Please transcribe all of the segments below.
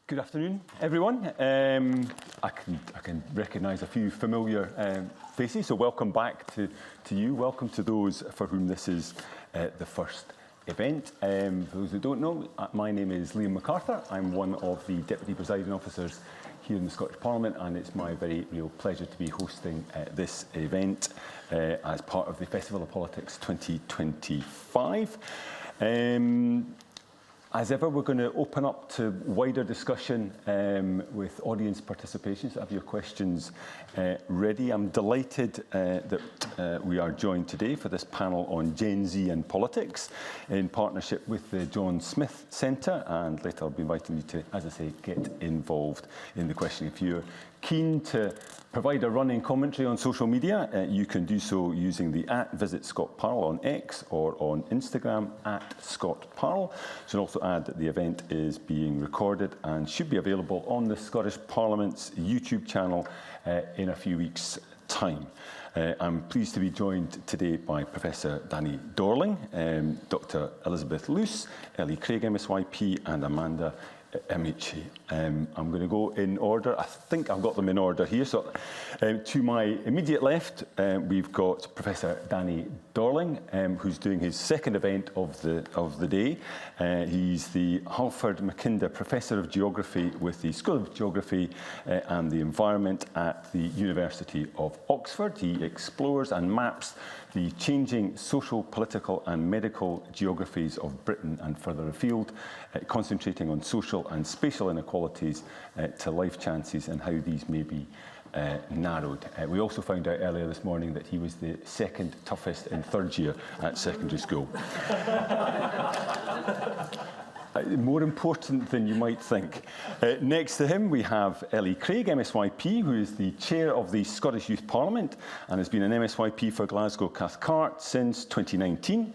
Good afternoon, everyone. I can recognise a few familiar faces, so welcome back to you. Welcome to those for whom this is the first event. For those who don't know, my name is Liam MacArthur. I'm one of the Deputy Presiding Officers here in the Scottish Parliament, and it's my very real pleasure to be hosting this event as part of the Festival of Politics 2025. As ever, we're going to open up to wider discussion with audience participation, so have your questions ready. I'm delighted that we are joined today for this panel on Gen Z and politics in partnership with the John Smith Centre, and later I'll be inviting you to, as I say, get involved in the question. If you're keen to provide a running commentary on social media, you can do so using the @VisitScottParl on X or on Instagram @ScottParl. Should also add that the event is being recorded and should be available on the Scottish Parliament's YouTube channel in a few weeks' time. I'm pleased to be joined today by Professor Danny Dorling, Dr Elizabeth Luce, Ellie Craig MSYP and Amanda Amici. I'm going to go in order. I think I've got them in order here. So, to my immediate left, we've got Professor Danny Dorling, who's doing his second event of the day. He's the Halford Mackinder Professor of Geography with the School of Geography and the Environment at the University of Oxford. He explores and maps the changing social, political and medical geographies of Britain and further afield, concentrating on social and spatial inequalities to life chances and how these may be narrowed. We also found out earlier this morning that he was the second toughest in third year at secondary school. More important than you might think. Next to him, we have Ellie Craig, MSYP, who is the chair of the Scottish Youth Parliament and has been an MSYP for Glasgow Cathcart since 2019.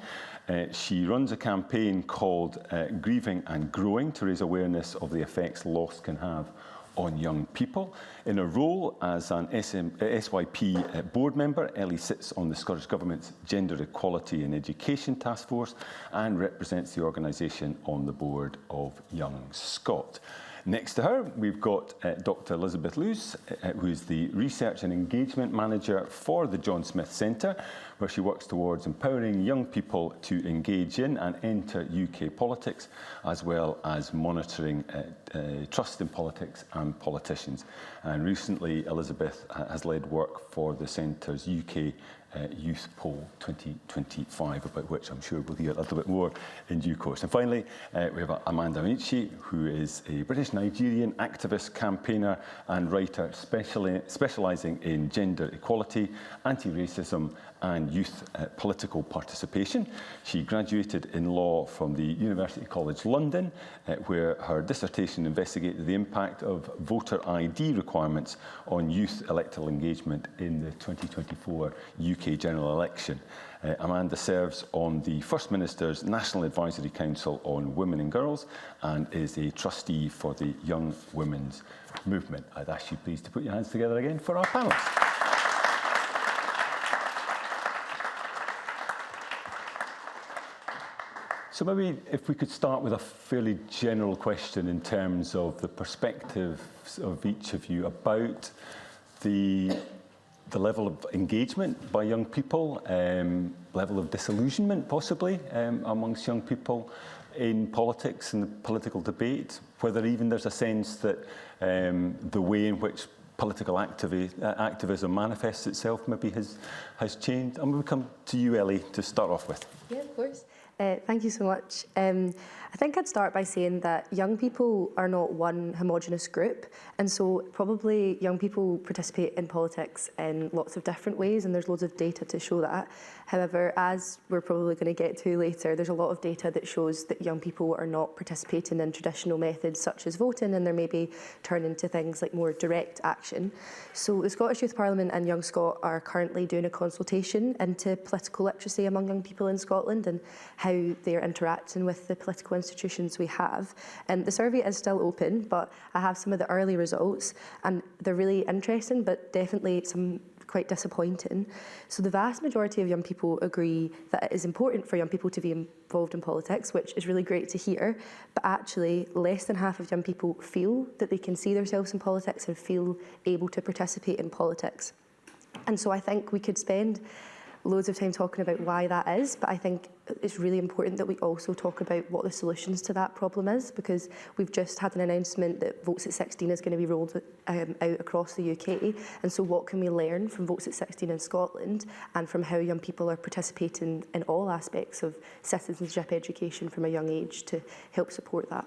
She runs a campaign called Grieving and Growing to raise awareness of the effects loss can have on young people. In her role as an SYP board member, Ellie sits on the Scottish Government's Gender Equality in Education Task Force and represents the organisation on the board of Young Scot. Next to her, we've got Dr Elizabeth Luce, who is the Research and Engagement Manager for the John Smith Centre, where she works towards empowering young people to engage in and enter UK politics, as well as monitoring trust in politics and politicians. And recently, Elizabeth has led work for the Centre's UK Youth Poll 2025, about which I'm sure we'll hear a little bit more in due course. And finally, we have Amanda Amici, who is a British-Nigerian activist, campaigner and writer specialising in gender equality, anti-racism and youth political participation. She graduated in law from the University College London, where her dissertation investigated the impact of voter ID requirements on youth electoral engagement in the 2024 UK general election. Amanda serves on the First Minister's National Advisory Council on Women and Girls and is a trustee for the Young Women's Movement. I'd ask you please to put your hands together again for our panellists. So maybe if we could start with a fairly general question in terms of the perspectives of each of you about the level of engagement by young people, level of disillusionment possibly amongst young people in politics and the political debate, whether even there's a sense that the way in which political activism manifests itself maybe has changed. And we'll come to you, Ellie, to start off with. Yeah, of course. Thank you so much. I think I'd start by saying that young people are not one homogenous group, and so probably young people participate in politics in lots of different ways, and there's loads of data to show that. However, as we're probably going to get to later, there's a lot of data that shows that young people are not participating in traditional methods such as voting, and they're maybe turning to things like more direct action. So the Scottish Youth Parliament and Young Scot are currently doing a consultation into political literacy among young people in Scotland and how they're interacting with the political institutions we have. And the survey is still open, but I have some of the early results and they're really interesting, but definitely some quite disappointing. So the vast majority of young people agree that it is important for young people to be involved in politics, which is really great to hear, but actually less than half of young people feel that they can see themselves in politics and feel able to participate in politics. And so I think we could spend loads of time talking about why that is, but I think it's really important that we also talk about what the solutions to that problem is, because we've just had an announcement that Votes at 16 is going to be rolled out across the UK, and so what can we learn from Votes at 16 in Scotland and from how young people are participating in all aspects of citizenship education from a young age to help support that.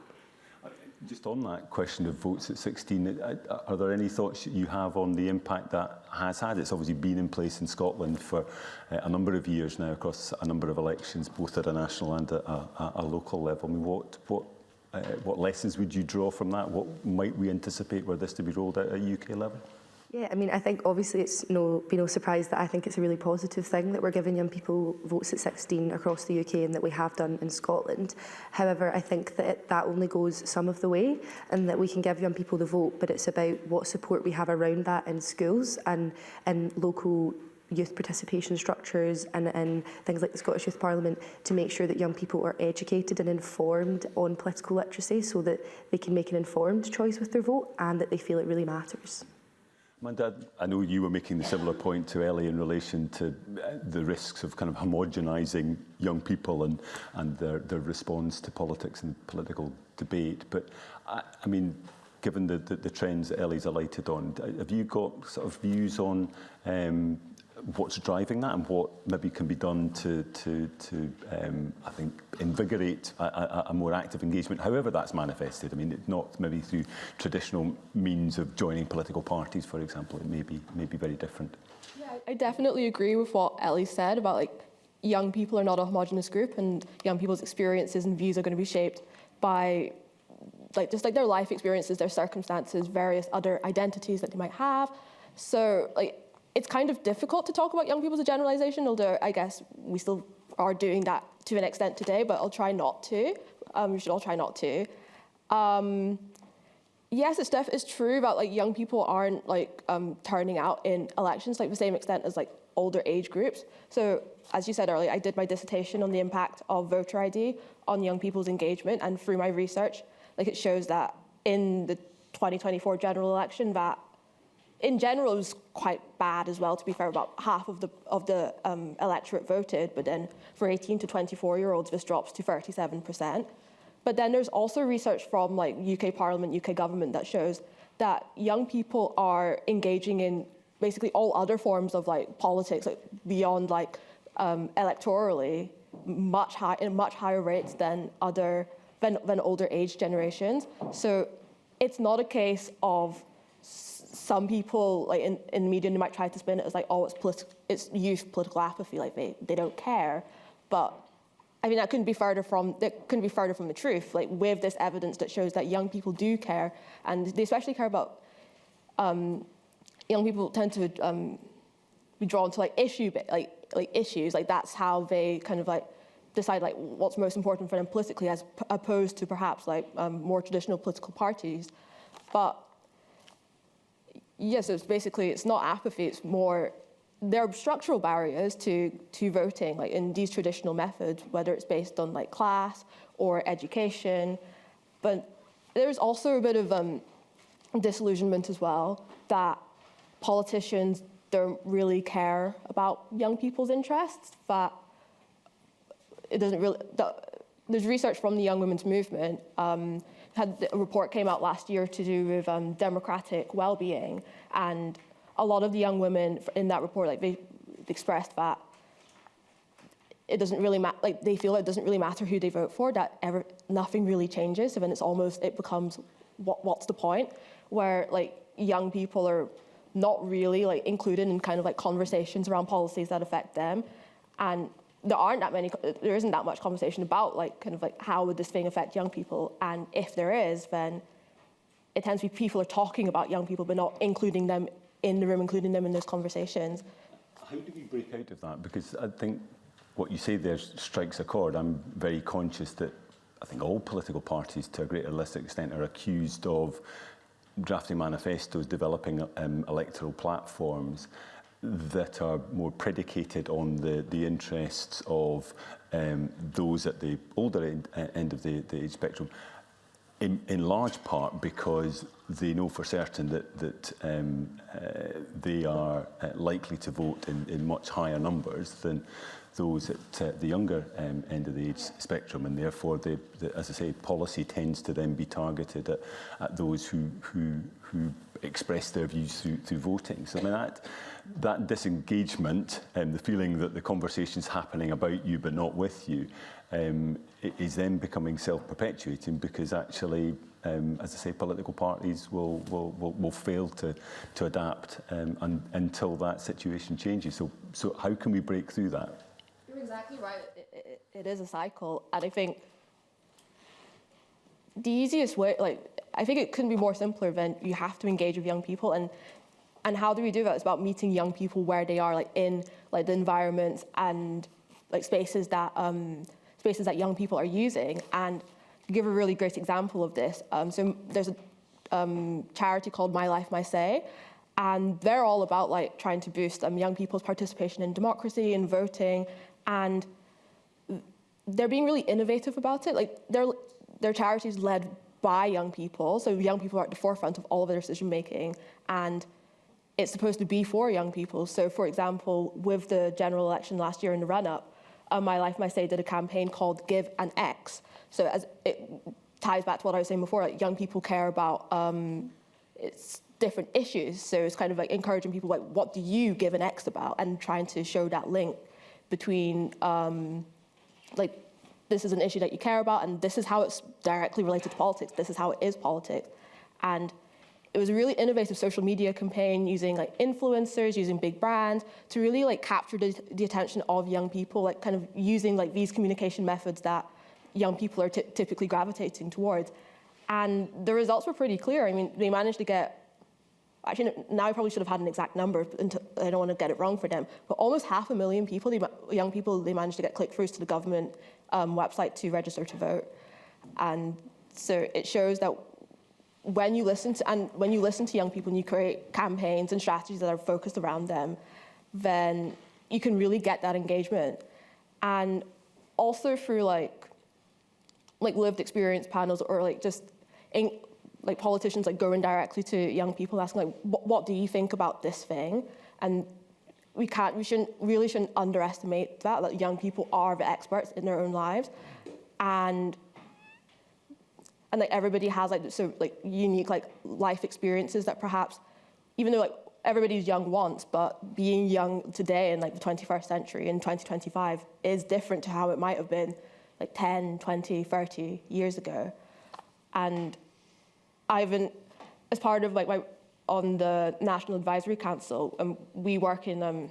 Just on that question of votes at 16, are there any thoughts you have on the impact that has had? It's obviously been in place in Scotland for a number of years now across a number of elections, both at a national and a local level. I mean, what lessons would you draw from that? What might we anticipate were this to be rolled out at a UK level? Yeah, I mean, I think obviously it's be no surprise that I think it's a really positive thing that we're giving young people votes at 16 across the UK and that we have done in Scotland. However, I think that that only goes some of the way and that we can give young people the vote, but it's about what support we have around that in schools and in local youth participation structures and things like the Scottish Youth Parliament to make sure that young people are educated and informed on political literacy so that they can make an informed choice with their vote and that they feel it really matters. Amanda, I know you were making the similar point to Ellie in relation to the risks of kind of homogenising young people and their response to politics and political debate. But I mean, given the trends that Ellie's alighted on, have you got sort of views on what's driving that and what maybe can be done to I think, invigorate a more active engagement, however that's manifested? I mean, not maybe through traditional means of joining political parties, for example. It may be very different. Yeah, I definitely agree with what Ellie said about like young people are not a homogenous group and young people's experiences and views are going to be shaped by just like their life experiences, their circumstances, various other identities that they might have. So like it's kind of difficult to talk about young people as a generalisation, although I guess we still are doing that to an extent today, but I'll try not to. We should all try not to. Yes, it's true about like young people aren't like turning out in elections like the same extent as like older age groups. So as you said earlier, I did my dissertation on the impact of voter ID on young people's engagement, and through my research, like it shows that in the 2024 general election that in general, it was quite bad as well, to be fair. About half of the electorate voted, but then for 18 to 24-year-olds, this drops to 37%. But then there's also research from like UK Parliament, UK government that shows that young people are engaging in basically all other forms of like politics, like beyond like electorally, in much higher rates than older age generations. So it's not a case of some people, like in the media, they might try to spin it as like, oh, it's youth political apathy, like they don't care. But I mean, that couldn't be further from the truth. Like with this evidence that shows that young people do care, and they especially care about. Young people tend to be drawn to like issues. Like that's how they kind of like decide like what's most important for them politically, as opposed to perhaps like more traditional political parties. But yes, it's not apathy, it's more, there are structural barriers to voting, like in these traditional methods, whether it's based on like class or education. But there's also a bit of disillusionment as well, that politicians don't really care about young people's interests, that it doesn't really, there's research from the Young Women's Movement, had a report came out last year to do with democratic well-being, and a lot of the young women in that report, like they expressed that it doesn't really matter, like they feel it doesn't really matter who they vote for, that nothing really changes. So then it becomes what's the point? Where like young people are not really like included in kind of like conversations around policies that affect them, and there isn't that much conversation about like kind of like how would this thing affect young people, and if there is, then it tends to be people are talking about young people but not including them in the room, including them in those conversations. How do we break out of that? Because I think what you say there strikes a chord. I'm very conscious that I think all political parties to a greater or lesser extent are accused of drafting manifestos, developing electoral platforms. that are more predicated on the interests of those at the older end of the age spectrum, in large part because they know for certain that they are likely to vote in much higher numbers than those at the younger end of the age spectrum, and therefore, as I say, policy tends to then be targeted at those who express their views through voting. So I mean, that disengagement and the feeling that the conversation's happening about you but not with you is then becoming self-perpetuating, because actually, as I say, political parties will fail to adapt until that situation changes. So how can we break through that? You're exactly right. It is a cycle, and I think the easiest way, I think it couldn't be more simpler than you have to engage with young people, and how do we do that? It's about meeting young people where they are, in the environments and spaces that young people are using. And to give a really great example of this, so there's a charity called My Life, My Say, and they're all about trying to boost young people's participation in democracy and voting, and they're being really innovative about it. Their charity is led by young people, so young people are at the forefront of all of their decision making, and it's supposed to be for young people. So, for example, with the general election last year in the run-up, My Life, My Say did a campaign called Give an X. So as it ties back to what I was saying before, young people care about it's different issues. So it's kind of encouraging people, what do you give an X about? And trying to show that link between, this is an issue that you care about, and this is how it's directly related to politics. This is how it is politics. And it was a really innovative social media campaign using influencers, using big brands to really capture the attention of young people, kind of using these communication methods that young people are typically gravitating towards. And the results were pretty clear. I mean, they managed to get, actually now I probably should have had an exact number, I don't want to get it wrong for them, but almost 500,000 people, young people, they managed to get click-throughs to the government website to register to vote. And so it shows that when you listen to young people and you create campaigns and strategies that are focused around them, then you can really get that engagement. And also through lived experience panels, or just politicians going directly to young people asking what do you think about this thing? And we shouldn't underestimate that young people are the experts in their own lives, and everybody has unique life experiences that perhaps, even though everybody's young once, but being young today in the 21st century in 2025 is different to how it might have been 10, 20, 30 years ago. And as part of on the National Advisory Council, we work in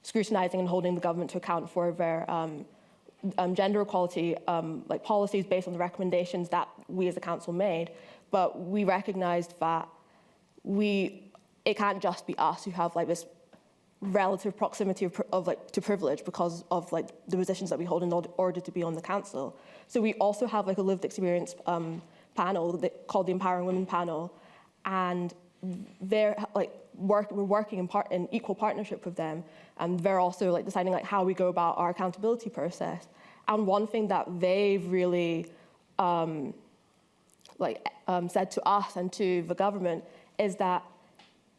scrutinising and holding the government to account for their gender equality policies based on the recommendations that we as a council made. But we recognised that it can't just be us who have this relative proximity to privilege because of the positions that we hold in order to be on the council. So we also have a lived experience panel called the Empowering Women panel, and they're we're working in equal partnership with them, and they're also deciding how we go about our accountability process. And one thing that they've really said to us and to the government is that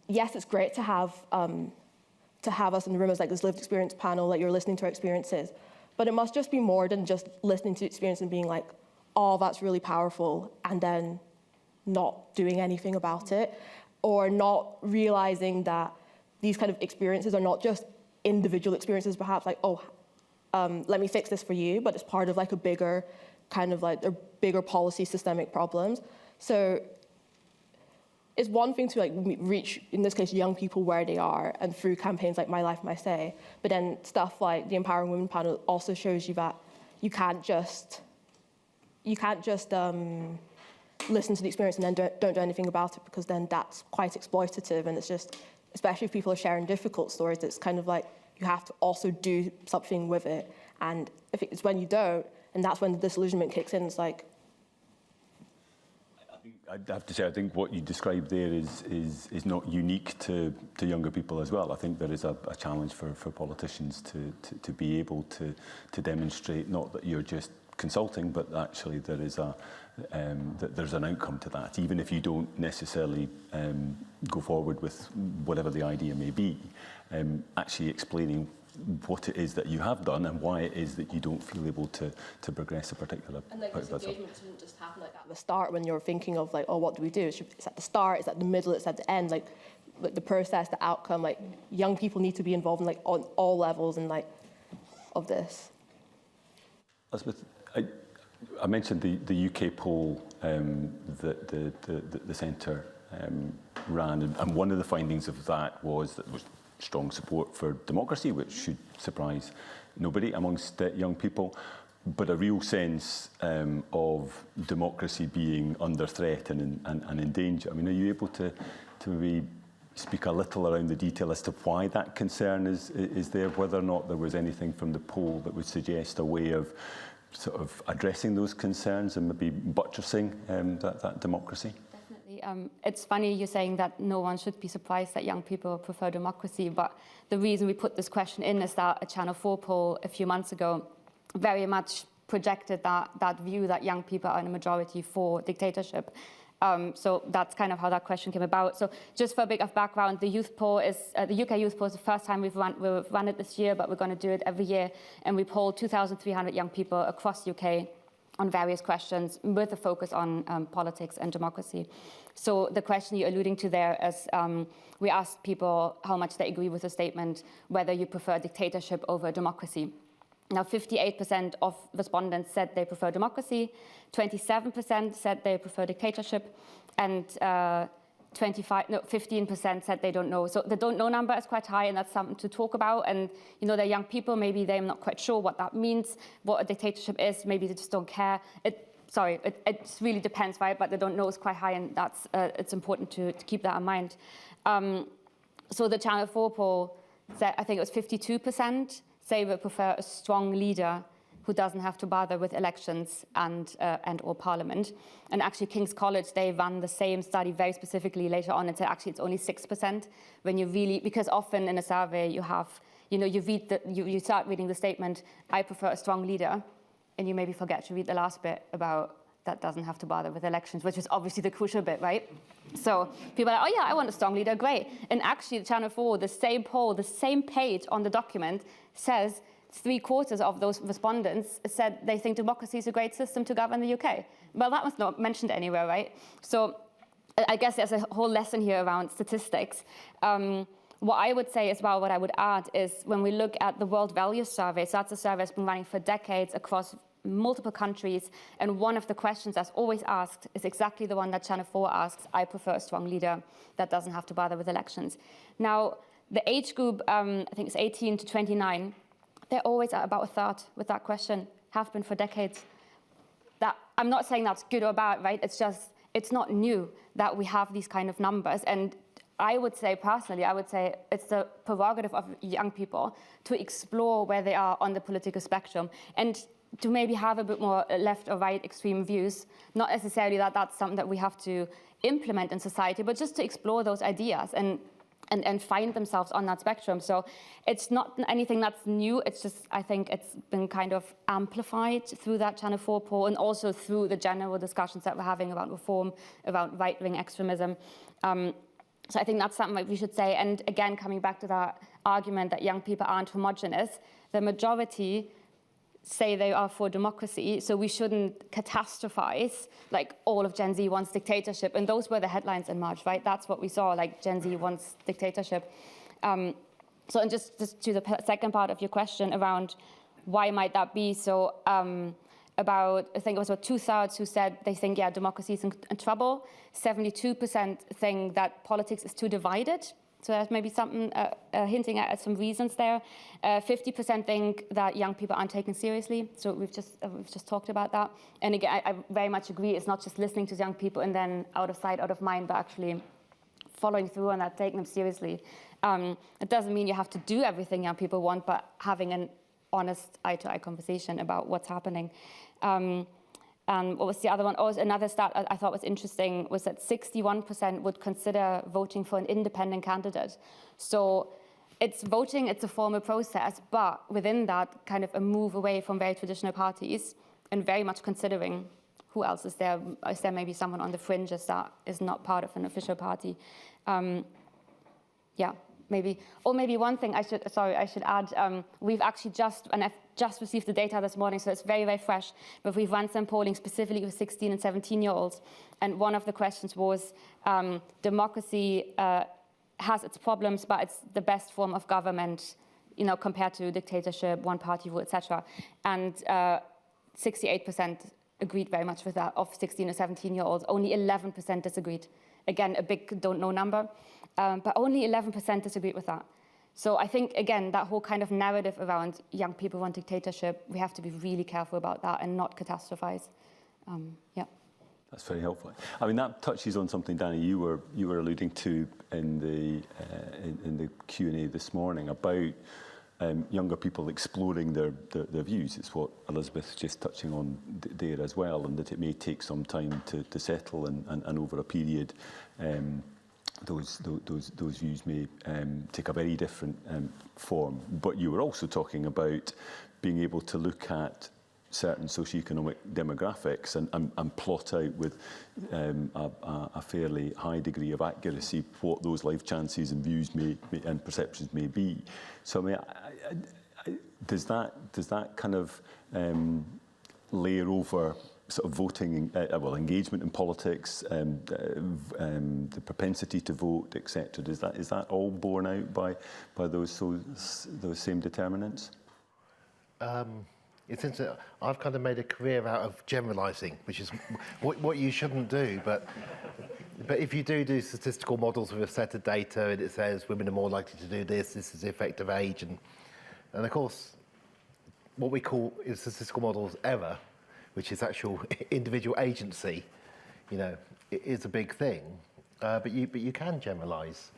yes, it's great to have us in the room as this lived experience panel, you're listening to our experiences, but it must just be more than just listening to experience and being oh, that's really powerful, and then not doing anything about it, or not realizing that these kind of experiences are not just individual experiences, perhaps let me fix this for you, but it's part of a bigger kind of a bigger policy systemic problems. So it's one thing to reach, in this case, young people where they are, and through campaigns like My Life, My Say, but then stuff like the Empowering Women panel also shows you that you can't just listen to the experience and then don't do anything about it, because then that's quite exploitative, and it's just, especially if people are sharing difficult stories, it's kind of you have to also do something with it. And if it's when you don't, and that's when the disillusionment kicks in, it's I think I'd have to say, I think what you described there is not unique to younger people as well. I think there is a challenge for politicians to be able to demonstrate not that you're just consulting, but actually there is that there's an outcome to that, even if you don't necessarily go forward with whatever the idea may be. Actually explaining what it is that you have done and why it is that you don't feel able to progress a particular And like this proposal. engagement shouldn't just happen like at the start when you're thinking of like, oh, what do we do? It's at the start, it's at the middle, it's at the end, like the process, the outcome. Like young people need to be involved in like on all levels and like of this. Elizabeth, I mentioned the UK poll that the Centre ran, and one of the findings of that was that there was strong support for democracy, which should surprise nobody amongst young people, but a real sense of democracy being under threat and in danger. I mean, are you able to maybe speak a little around the detail as to why that concern is there, whether or not there was anything from the poll that would suggest a way of sort of addressing those concerns and maybe buttressing that democracy? Definitely. It's funny you're saying that no one should be surprised that young people prefer democracy, but the reason we put this question in is that a Channel 4 poll a few months ago very much projected that view that young people are in a majority for dictatorship. So that's kind of how that question came about. So just for a bit of background, the youth poll is the UK youth poll is the first time we've run it this year, but we're going to do it every year. And we polled 2,300 young people across the UK on various questions with a focus on politics and democracy. So the question you're alluding to there is we asked people how much they agree with the statement, whether you prefer dictatorship over democracy. Now, 58% of respondents said they prefer democracy, 27% said they prefer dictatorship, and 15% said they don't know. So the don't know number is quite high, and that's something to talk about. And, you know, they're young people, maybe they're not quite sure what that means, what a dictatorship is, maybe they just don't care. It really depends, right? But the don't know is quite high, and that's it's important to keep that in mind. So the Channel 4 poll said, I think it was 52%, say we prefer a strong leader who doesn't have to bother with elections and or parliament. And actually King's College, they run the same study very specifically later on and said actually it's only 6% when you really, because often in a survey you have, you know, you start reading the statement, I prefer a strong leader, and you maybe forget to read the last bit about that doesn't have to bother with elections, which is obviously the crucial bit, right? So people are like, oh yeah, I want a strong leader, great. And actually Channel 4, the same poll, the same page on the document says 3/4 of those respondents said they think democracy is a great system to govern the UK. Well, that was not mentioned anywhere, right? So I guess there's a whole lesson here around statistics. What I would say as well, what I would add is when we look at the World Values Survey, so that's a survey that's been running for decades across multiple countries, and one of the questions that's always asked is exactly the one that Channel 4 asks, I prefer a strong leader that doesn't have to bother with elections. Now, the age group, I think it's 18 to 29, they're always at about a third with that question, have been for decades. That, I'm not saying that's good or bad, right? It's just, it's not new that we have these kind of numbers. And I would say, personally, I would say it's the prerogative of young people to explore where they are on the political spectrum and to maybe have a bit more left or right extreme views. Not necessarily that that's something that we have to implement in society, but just to explore those ideas and find themselves on that spectrum. So it's not anything that's new. It's just, I think it's been kind of amplified through that Channel 4 poll and also through the general discussions that we're having about reform, about right-wing extremism. So I think that's something that we should say. And again, coming back to that argument that young people aren't homogenous, the majority say they are for democracy, so we shouldn't catastrophize like all of Gen Z wants dictatorship. And those were the headlines in March, right? That's what we saw, like Gen Z wants dictatorship. So and just to the second part of your question around why might that be? So about, I think it was about 2/3 who said they think, yeah, democracy is in trouble. 72% think that politics is too divided. So there's maybe something hinting at some reasons there. 50% think that young people aren't taken seriously. So we've just talked about that. And again, I very much agree. It's not just listening to young people and then out of sight, out of mind, but actually following through on that, taking them seriously. It doesn't mean you have to do everything young people want, but having an honest eye-to-eye conversation about what's happening. What was the other one? Oh, another stat I thought was interesting was that 61% would consider voting for an independent candidate. So it's voting, it's a formal process, but within that, kind of a move away from very traditional parties and very much considering who else is there. Is there maybe someone on the fringes that is not part of an official party? Yeah, maybe. Or maybe one thing I should add, we've actually I've just received the data this morning, so it's very, very fresh, but we've run some polling specifically with 16 and 17-year-olds, and one of the questions was, democracy has its problems, but it's the best form of government, compared to dictatorship, one-party rule, etc. And 68% agreed very much with that of 16 or 17-year-olds. Only 11% disagreed. Again, a big don't know number, but only 11% disagreed with that. So I think, again, that whole kind of narrative around young people want dictatorship, we have to be really careful about that and not catastrophize. Yeah. That's very helpful. I mean, that touches on something, Danny, you were alluding to in the Q&A this morning about younger people exploring their views. It's what Elizabeth's just touching on there as well, and that it may take some time to settle, and over a period those views may take a very different form. But you were also talking about being able to look at certain socioeconomic demographics and plot out with a fairly high degree of accuracy what those life chances and views and perceptions may be. So I mean, does that kind of layer over sort of voting, engagement in politics, the propensity to vote, etc.? Is that all borne out by those same determinants? It's interesting. I've kind of made a career out of generalising, which is what you shouldn't do. But if you do statistical models with a set of data and it says women are more likely to do this is the effect of age, and of course, what we call in statistical models error, which is actual individual agency, it is a big thing. But you can generalise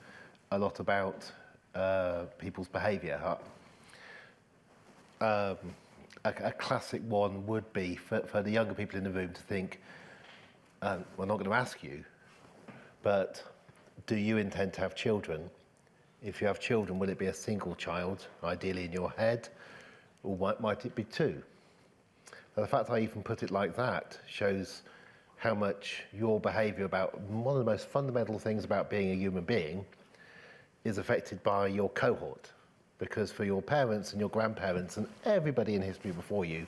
a lot about people's behaviour. A classic one would be for the younger people in the room to think, we're not going to ask you, but do you intend to have children? If you have children, will it be a single child, ideally in your head, or might it be two? Now, the fact I even put it like that shows how much your behaviour about one of the most fundamental things about being a human being is affected by your cohort. Because for your parents and your grandparents and everybody in history before you,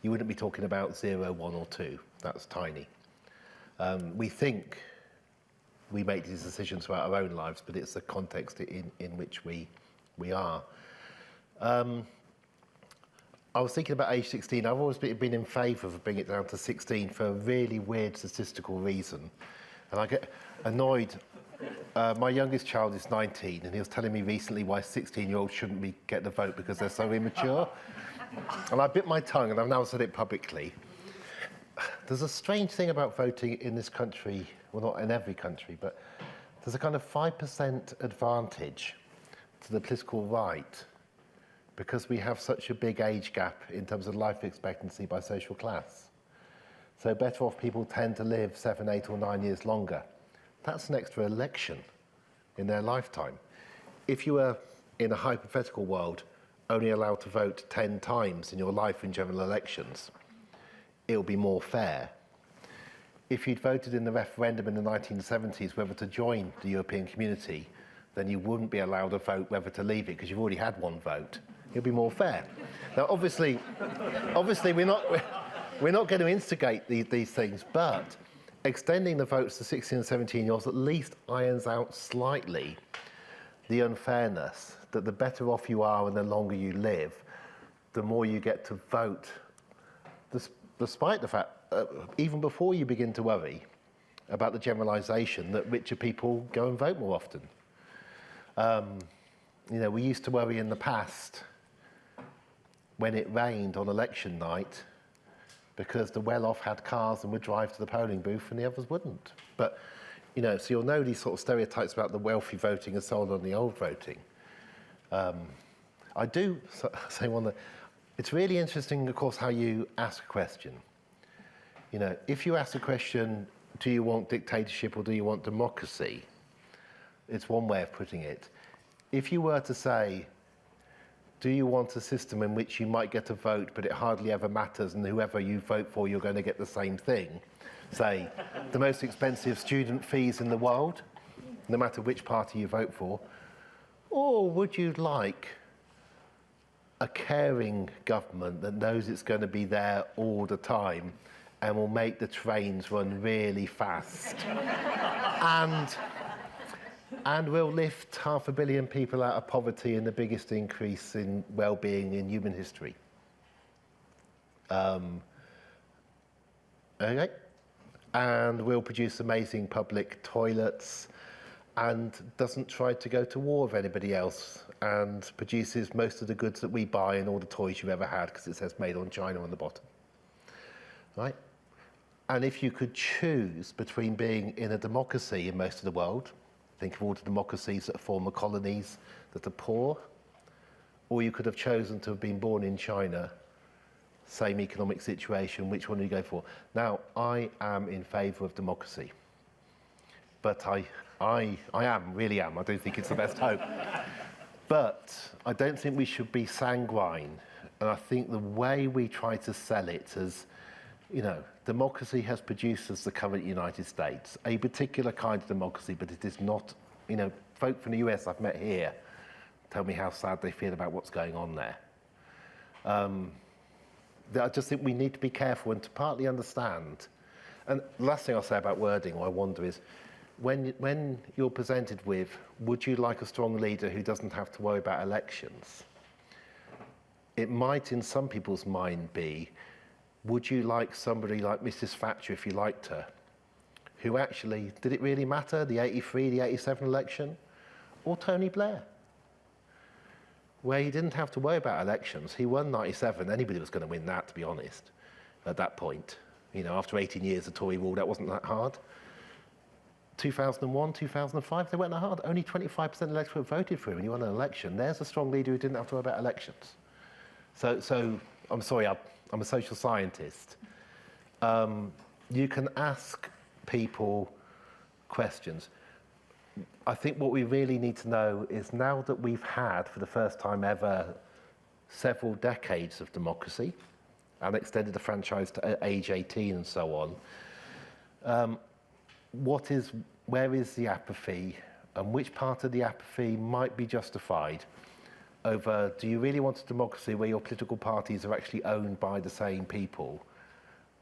you wouldn't be talking about 0, 1 or 2. That's tiny. We think we make these decisions about our own lives, but it's the context in which we are. I was thinking about age 16. I've always been in favour of bringing it down to 16 for a really weird statistical reason. And I get annoyed. My youngest child is 19, and he was telling me recently why 16-year-olds shouldn't get the vote because they're so immature. And I bit my tongue, and I've now said it publicly. There's a strange thing about voting in this country, well, not in every country, but there's a kind of 5% advantage to the political right because we have such a big age gap in terms of life expectancy by social class. So better off people tend to live 7, 8 or 9 years longer. That's an extra election in their lifetime. If you were, in a hypothetical world, only allowed to vote 10 times in your life in general elections, it would be more fair. If you'd voted in the referendum in the 1970s whether to join the European community, then you wouldn't be allowed to vote whether to leave it because you've already had one vote. It would be more fair. Now, obviously we're not going to instigate these things, but extending the votes to 16 and 17-year-olds at least irons out slightly the unfairness that the better off you are and the longer you live, the more you get to vote, despite the fact, even before you begin to worry about the generalisation that richer people go and vote more often. We used to worry in the past when it rained on election night because the well-off had cars and would drive to the polling booth and the others wouldn't. But, so you'll know these sort of stereotypes about the wealthy voting and so on the old voting. I do say it's really interesting, of course, how you ask a question. You know, if you ask the question, do you want dictatorship or do you want democracy? It's one way of putting it. If you were to say, do you want a system in which you might get a vote, but it hardly ever matters, and whoever you vote for, you're going to get the same thing? Say, the most expensive student fees in the world, no matter which party you vote for. Or would you like a caring government that knows it's going to be there all the time and will make the trains run really fast and will lift 500 million people out of poverty and the biggest increase in well-being in human history? Okay. And will produce amazing public toilets and doesn't try to go to war with anybody else and produces most of the goods that we buy and all the toys you've ever had because it says made on China on the bottom. Right? And if you could choose between being in a democracy in most of the world, think of all the democracies that are former colonies that are poor, or you could have chosen to have been born in China, same economic situation, which one do you go for? Now, I am in favour of democracy, but I really am. I don't think it's the best hope. But I don't think we should be sanguine. And I think the way we try to sell it as, you know, democracy has produced as the current United States, a particular kind of democracy, but it is not, you know, folk from the US I've met here tell me how sad they feel about what's going on there. I just think we need to be careful and to partly understand. And the last thing I'll say about wording, or I wonder, is when you're presented with, would you like a strong leader who doesn't have to worry about elections? It might, in some people's mind, be, would you like somebody like Mrs. Thatcher, if you liked her, who actually, did it really matter, the 83, the 87 election? Or Tony Blair, where he didn't have to worry about elections. He won 97, anybody was going to win that, to be honest, at that point. You know, after 18 years of Tory rule, that wasn't that hard. 2001, 2005, they weren't that hard. Only 25% of the electorate voted for him, and he won an election. There's a strong leader who didn't have to worry about elections. So I'm sorry, I'm a social scientist. You can ask people questions. I think what we really need to know is, now that we've had, for the first time ever, several decades of democracy and extended the franchise to age 18 and so on, where is the apathy, and which part of the apathy might be justified over, do you really want a democracy where your political parties are actually owned by the same people,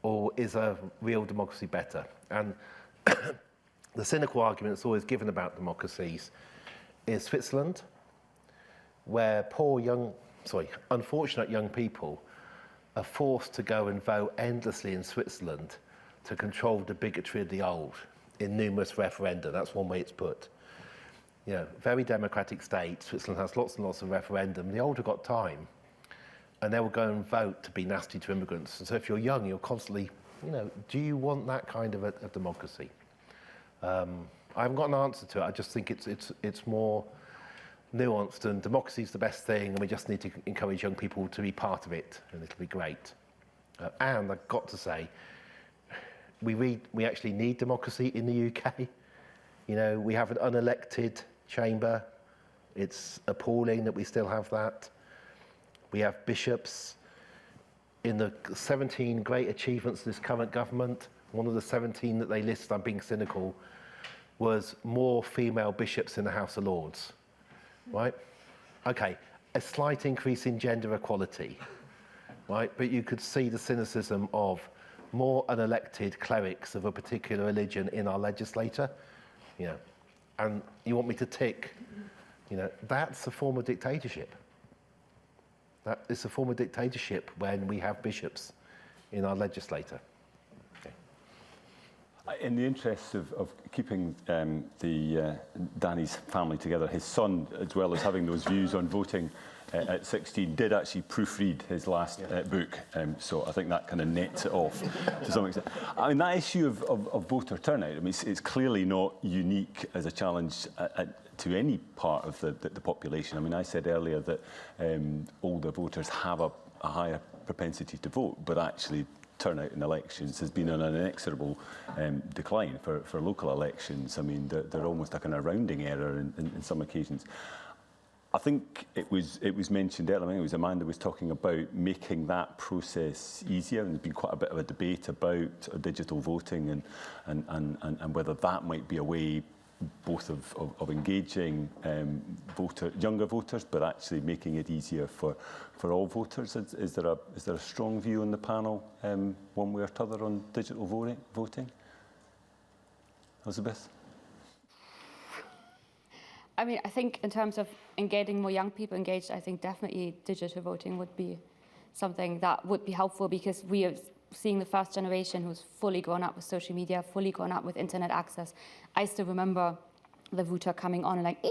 or is a real democracy better? And the cynical argument that's always given about democracies is Switzerland, where unfortunate young people are forced to go and vote endlessly in Switzerland to control the bigotry of the old in numerous referenda. That's one way it's put. You know, very democratic state. Switzerland has lots and lots of referendum. The older got time, and they will go and vote to be nasty to immigrants. And so if you're young, you're constantly, you know, do you want that kind of a democracy? I haven't got an answer to it. I just think it's more nuanced, and democracy is the best thing, and we just need to encourage young people to be part of it, and it'll be great. And I've got to say, we actually need democracy in the UK. You know, we have an unelected chamber. It's appalling that we still have that. We have bishops. In the 17 great achievements of this current government, one of the 17 that they list, I'm being cynical, was more female bishops in the House of Lords, right? Okay, a slight increase in gender equality, right? But you could see the cynicism of more unelected clerics of a particular religion in our legislature, you know, and you want me to tick, you know, that's a form of dictatorship. That is a form of dictatorship when we have bishops in our legislature. In the interests of keeping Danny's family together, his son, as well as having those views on voting at 16, did actually proofread his last book. So I think that kind of nets it off to some extent. I mean, that issue of voter turnout, I mean, it's clearly not unique as a challenge to any part of the population. I mean, I said earlier that older voters have a higher propensity to vote, but actually turnout in elections has been on an inexorable decline for local elections. I mean, they're almost like a kind of rounding error in some occasions. I think it was mentioned earlier, I think it was Amanda was talking about making that process easier, and there's been quite a bit of a debate about digital voting and whether that might be a way both of engaging younger voters, but actually making it easier for all voters. Is there a strong view on the panel, one way or t'other, on digital voting? Elizabeth? I mean, I think in terms of getting more young people engaged, I think definitely digital voting would be something that would be helpful, because we are seeing the first generation who's fully grown up with social media, fully grown up with internet access. I still remember the router coming on and like,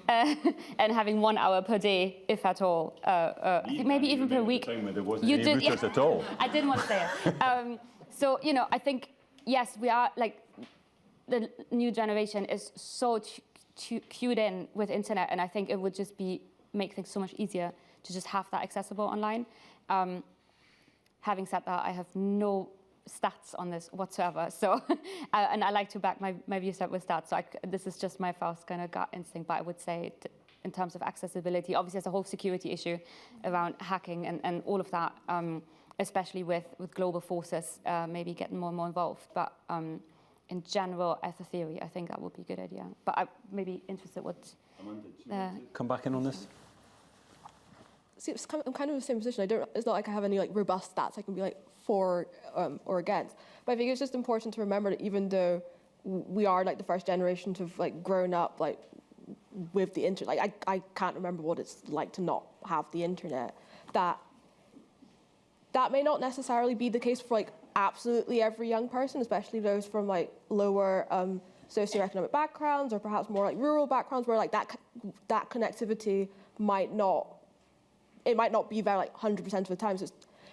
and having 1 hour per day, if at all. I think maybe even per week. There wasn't any routers at all. I didn't want to say it. So, you know, I think, yes, we are like, the new generation is so cued in with internet, and I think it would just make things so much easier to just have that accessible online. Having said that, I have no stats on this whatsoever, so and I like to back my views up with stats. So this is just my first kind of gut instinct, but I would say in terms of accessibility, obviously there's a whole security issue around hacking and all of that, especially with global forces maybe getting more and more involved. But in general, as a theory, I think that would be a good idea. But I'm maybe interested what... Come back in on this? See, I'm kind of in the same position. It's not like I have any like robust stats I can be like for or against. But I think it's just important to remember that even though we are like the first generation to have like grown up like with the internet, like I can't remember what it's like to not have the internet. That may not necessarily be the case for like absolutely every young person, especially those from like lower socioeconomic backgrounds or perhaps more like rural backgrounds, where like that connectivity might not be there like 100% of the time.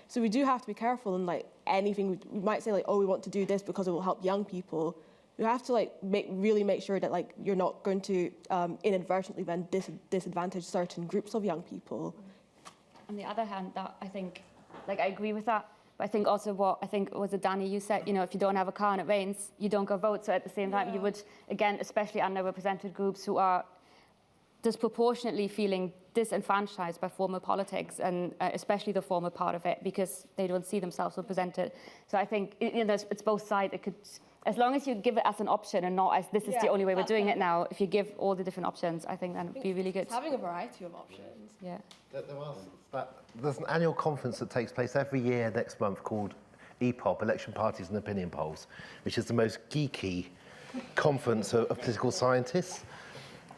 So we do have to be careful in like anything. We might say like, oh, we want to do this because it will help young people. You have to like really make sure that like you're not going to inadvertently then disadvantage certain groups of young people. On the other hand, that I think, like I agree with that, but I think also what I think was it Danny, you said, you know, if you don't have a car and it rains, you don't go vote. So at the same time, you would, again, especially underrepresented groups who are disproportionately feeling disenfranchised by formal politics, and especially the formal part of it, because they don't see themselves represented. So I think it's both sides. It could, as long as you give it as an option and not as this is the only way we're doing it now. If you give all the different options, I think that would be really good. Having a variety of options. Yeah. There's an annual conference that takes place every year next month called EPOP, Election Parties and Opinion Polls, which is the most geeky conference of political scientists.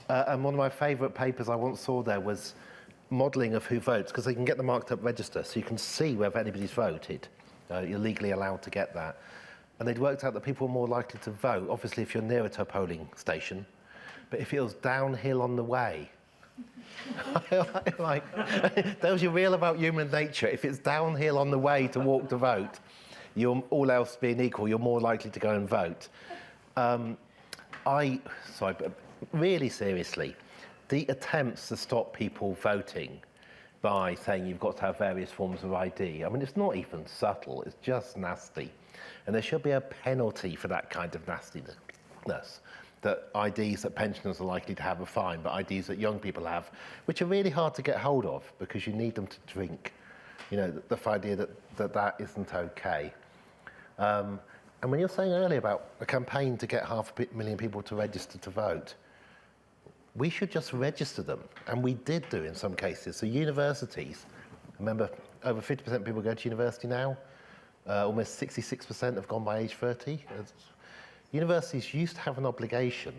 And one of my favourite papers I once saw there was modelling of who votes, because they can get the marked up register, so you can see whether anybody's voted. You're legally allowed to get that. And they'd worked out that people were more likely to vote, obviously if you're nearer to a polling station, but if it was downhill on the way. Like, tells you real about human nature. If it's downhill on the way to walk to vote, you're, all else being equal, you're more likely to go and vote. Really seriously, the attempts to stop people voting by saying you've got to have various forms of ID, I mean, it's not even subtle, it's just nasty. And there should be a penalty for that kind of nastiness. That IDs that pensioners are likely to have are fine, but IDs that young people have, which are really hard to get hold of because you need them to drink. You know, the idea that isn't okay. And when you're saying earlier about a campaign to get 500,000 people to register to vote, we should just register them. And we did do in some cases. So universities, remember, over 50% of people go to university now. Almost 66% have gone by age 30. Universities used to have an obligation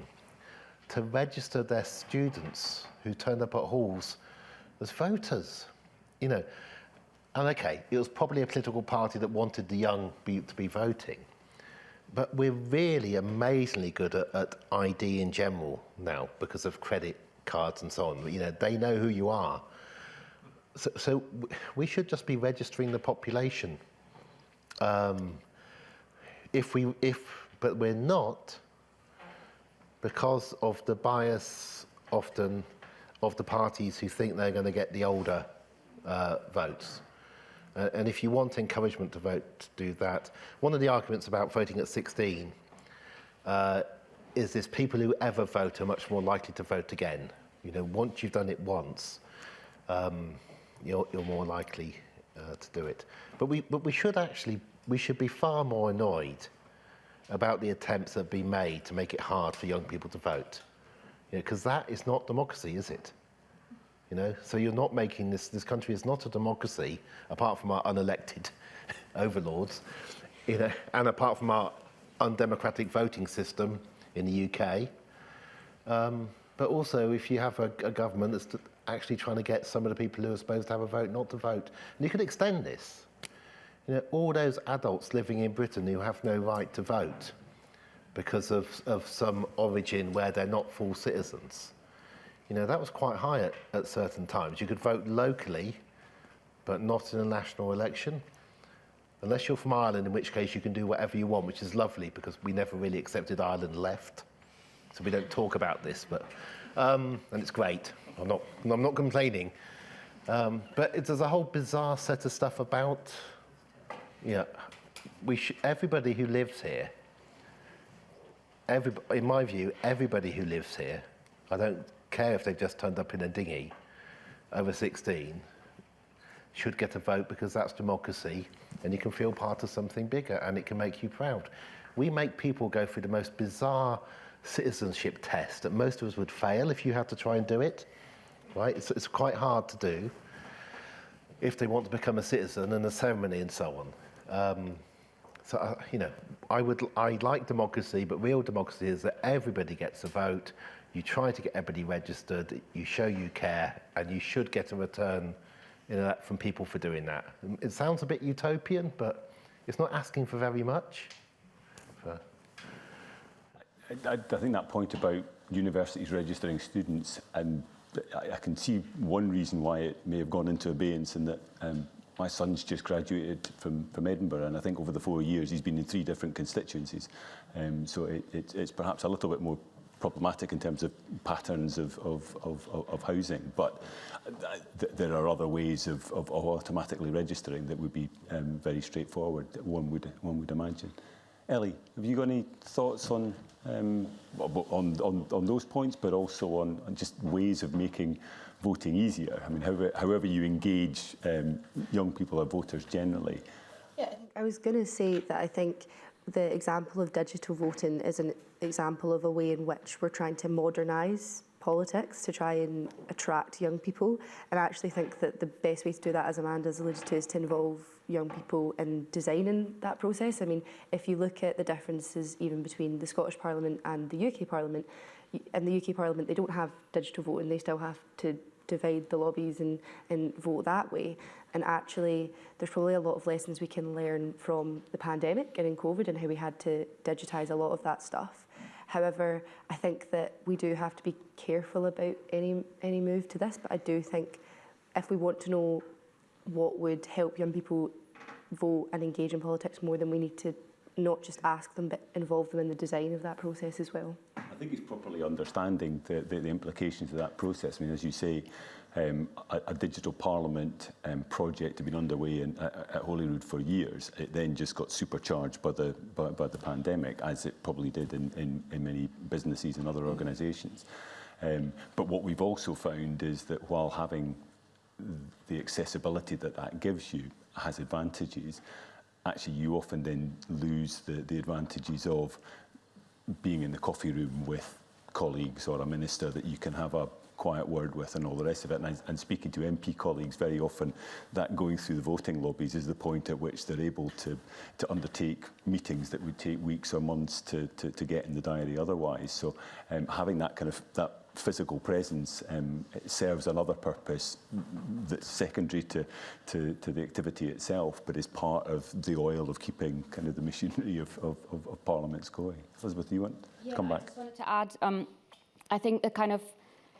to register their students who turned up at halls as voters, you know. And okay, it was probably a political party that wanted the young to be voting. But we're really amazingly good at ID in general now because of credit cards and so on. You know, they know who you are. So we should just be registering the population. But we're not, because of the bias often of the parties who think they're going to get the older votes. And if you want encouragement to vote, do that. One of the arguments about voting at 16 is this: people who ever vote are much more likely to vote again. You know, once you've done it once, you're more likely to do it. But we should be far more annoyed about the attempts that have been made to make it hard for young people to vote. Because that is not democracy, is it? You know, so you're not making this country is not a democracy apart from our unelected overlords, you know, and apart from our undemocratic voting system in the UK. But also, if you have a government that's actually trying to get some of the people who are supposed to have a vote not to vote, and you could extend this. You know, all those adults living in Britain who have no right to vote because of some origin where they're not full citizens. You know, that was quite high at certain times. You could vote locally, but not in a national election. Unless you're from Ireland, in which case you can do whatever you want, which is lovely because we never really accepted Ireland left. So we don't talk about this, but and it's great. I'm not complaining. But there's a whole bizarre set of stuff about, everybody who lives here, in my view, everybody who lives here, I don't care if they've just turned up in a dinghy over 16, should get a vote because that's democracy and you can feel part of something bigger and it can make you proud. We make people go through the most bizarre citizenship test that most of us would fail if you had to try and do it, right? It's quite hard to do if they want to become a citizen, and a ceremony and so on. I like democracy, but real democracy is that everybody gets a vote. You try to get everybody registered, you show you care, and you should get a return from people for doing that. It sounds a bit utopian, but it's not asking for very much. I think that point about universities registering students, and I can see one reason why it may have gone into abeyance, in that my son's just graduated from Edinburgh, and I think over the 4 years he's been in 3 different constituencies. So it's perhaps a little bit more problematic in terms of patterns of housing, but there are other ways of automatically registering that would be very straightforward, one would imagine. Ellie, have you got any thoughts on those points, but also on just ways of making voting easier? I mean, however you engage young people or voters generally. Yeah. I was going to say that I think the example of digital voting is an example of a way in which we're trying to modernise politics to try and attract young people. And I actually think that the best way to do that, as Amanda's alluded to, is to involve young people in designing that process. I mean, if you look at the differences even between the Scottish Parliament and the UK Parliament, in the UK Parliament they don't have digital voting, they still have to divide the lobbies and vote that way. And actually, there's probably a lot of lessons we can learn from the pandemic and in COVID and how we had to digitise a lot of that stuff. However, I think that we do have to be careful about any move to this, but I do think if we want to know what would help young people vote and engage in politics more, then we need to not just ask them, but involve them in the design of that process as well. I think it's properly understanding the implications of that process. I mean, as you say, a digital parliament project had been underway at Holyrood for years. It then just got supercharged by the pandemic, as it probably did in many businesses and other organisations. But what we've also found is that while having the accessibility that gives you has advantages, actually you often then lose the advantages of being in the coffee room with colleagues or a minister that you can have a quiet word with and all the rest of it. And speaking to MP colleagues, very often that going through the voting lobbies is the point at which they're able to undertake meetings that would take weeks or months to get in the diary otherwise. So having that kind of that physical presence it serves another purpose that's secondary to the activity itself, but is part of the oil of keeping kind of the machinery of parliaments going. Elizabeth, do you want to come back? I just wanted to add, I think the kind of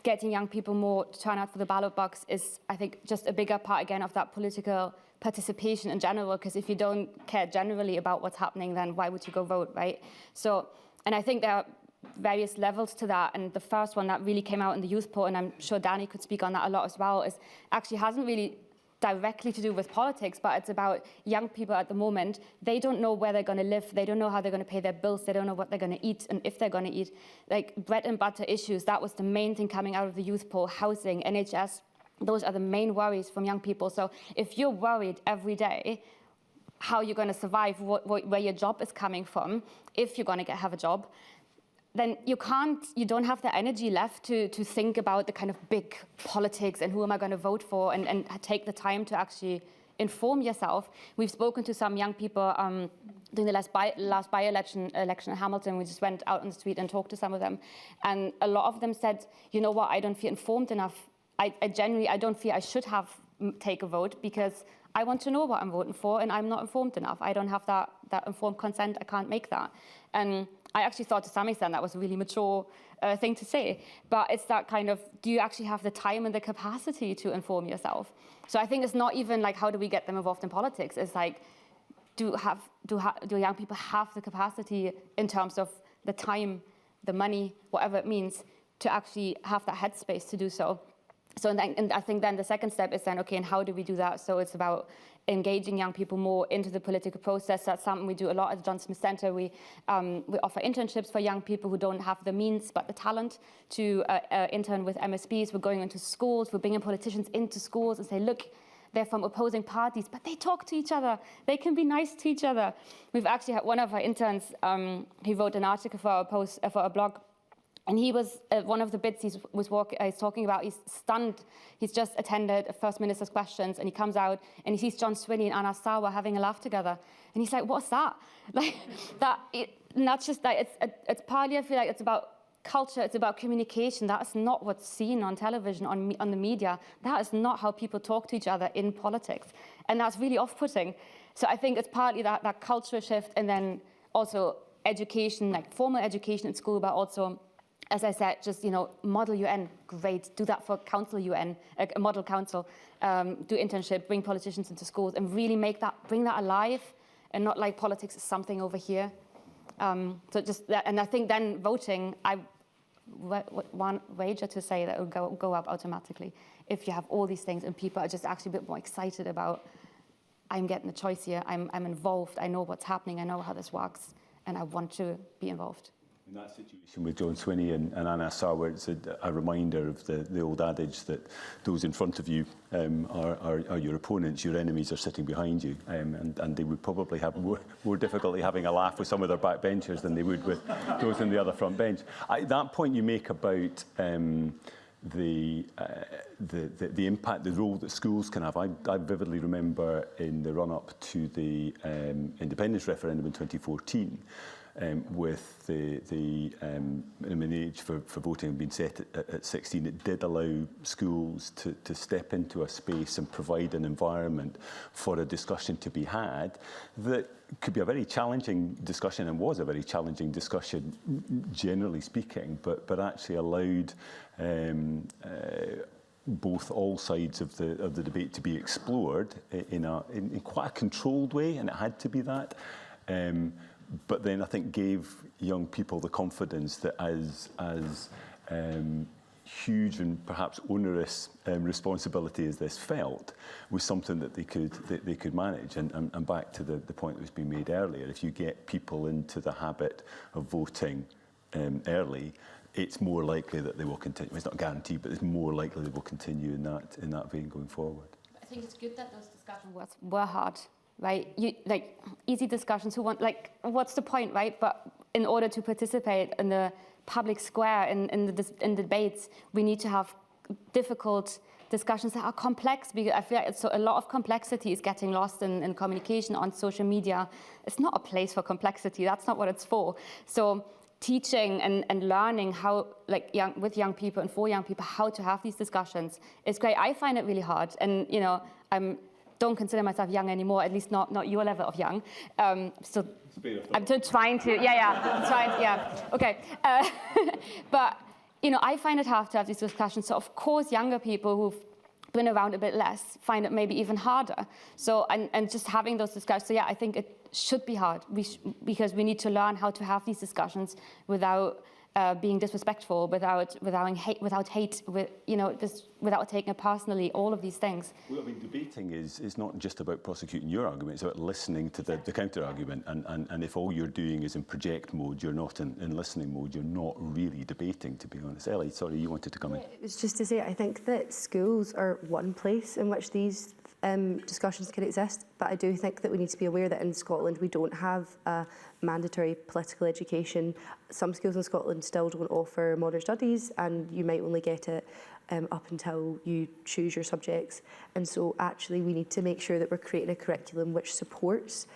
getting young people more to turn out for the ballot box is, I think, just a bigger part again of that political participation in general, because if you don't care generally about what's happening, then why would you go vote, right? So, and I think there are various levels to that, and the first one that really came out in the youth poll, and I'm sure Danny could speak on that a lot as well, is actually hasn't really directly to do with politics, but it's about young people at the moment. They don't know where they're going to live. They don't know how they're going to pay their bills. They don't know what they're going to eat and if they're going to eat. Like bread and butter issues, that was the main thing coming out of the youth poll. Housing, NHS, those are the main worries from young people. So if you're worried every day how you're going to survive, where your job is coming from, if you're going to have a job, then you don't have the energy left to think about the kind of big politics and who am I going to vote for and take the time to actually inform yourself. We've spoken to some young people during the last by-election in Hamilton. We just went out on the street and talked to some of them. And a lot of them said, you know what, I don't feel informed enough. I don't feel I should have take a vote because I want to know what I'm voting for and I'm not informed enough. I don't have that informed consent. I can't make that. And I actually thought to some extent that was a really mature thing to say. But it's that kind of, do you actually have the time and the capacity to inform yourself? So I think it's not even like, how do we get them involved in politics? It's like, do young people have the capacity in terms of the time, the money, whatever it means, to actually have that headspace to do so? So and I think then the second step is then, okay, and how do we do that? So it's about engaging young people more into the political process. That's something we do a lot at the John Smith Centre. We offer internships for young people who don't have the means but the talent to intern with MSPs. We're going into schools. We're bringing politicians into schools and say, look, they're from opposing parties, but they talk to each other. They can be nice to each other. We've actually had one of our interns, he wrote an article for a blog. And he was, one of the bits he's talking about, he's stunned. He's just attended a First Minister's questions, and he comes out and he sees John Swinney and Anna Sarwar having a laugh together. And he's like, what's that? Like, not just that, it's partly, I feel like it's about culture, it's about communication. That's not what's seen on television, on the media. That is not how people talk to each other in politics. And that's really off-putting. So I think it's partly that cultural shift, and then also education, like formal education in school, but also, as I said, just, model UN, great. Do that for council UN, a model council. Do internship, bring politicians into schools, and really bring that alive, and not like politics is something over here. So just that, and I think then voting, I want wager to say that it will go up automatically if you have all these things and people are just actually a bit more excited about, I'm getting a choice here, I'm involved, I know what's happening, I know how this works, and I want to be involved. In that situation with John Swinney and Anna Sarwar, it's a reminder of the old adage that those in front of you are your opponents, your enemies are sitting behind you, and they would probably have more difficulty having a laugh with some of their backbenchers than they would with those in the other front bench. That point you make about the impact, the role that schools can have. I vividly remember in the run-up to the independence referendum in 2014, with the minimum age for voting being set at 16, it did allow schools to step into a space and provide an environment for a discussion to be had that could be a very challenging discussion, and was a very challenging discussion, generally speaking, but actually allowed both all sides of the debate to be explored in quite a controlled way, and it had to be that. But then I think gave young people the confidence that as huge and perhaps onerous responsibility as this felt was something that they could manage. And back to the point that was being made earlier, if you get people into the habit of voting early, it's more likely that they will continue. It's not guaranteed, but it's more likely they will continue in that vein going forward. I think it's good that those discussions were hard. Right, easy discussions. What's the point, right? But in order to participate in the public square, in the debates, we need to have difficult discussions that are complex. Because I feel like a lot of complexity is getting lost in communication on social media. It's not a place for complexity. That's not what it's for. So teaching and learning how, with young people and for young people, how to have these discussions is great. I find it really hard, and don't consider myself young anymore, at least not your level of young. I'm still trying to, okay. But, I find it hard to have these discussions. So of course, younger people who've been around a bit less find it maybe even harder. So, and just having those discussions, so I think it should be hard because we need to learn how to have these discussions without being disrespectful, without hate, without taking it personally, all of these things. Well, I mean, debating is not just about prosecuting your argument, it's about listening to the counter-argument. And if all you're doing is in project mode, you're not in listening mode, you're not really debating, to be honest. Ellie, sorry, you wanted to come in. It was just to say, I think that schools are one place in which these discussions can exist, but I do think that we need to be aware that in Scotland we don't have a mandatory political education. Some schools in Scotland still don't offer modern studies, and you might only get it up until you choose your subjects. And so actually we need to make sure that we're creating a curriculum which supports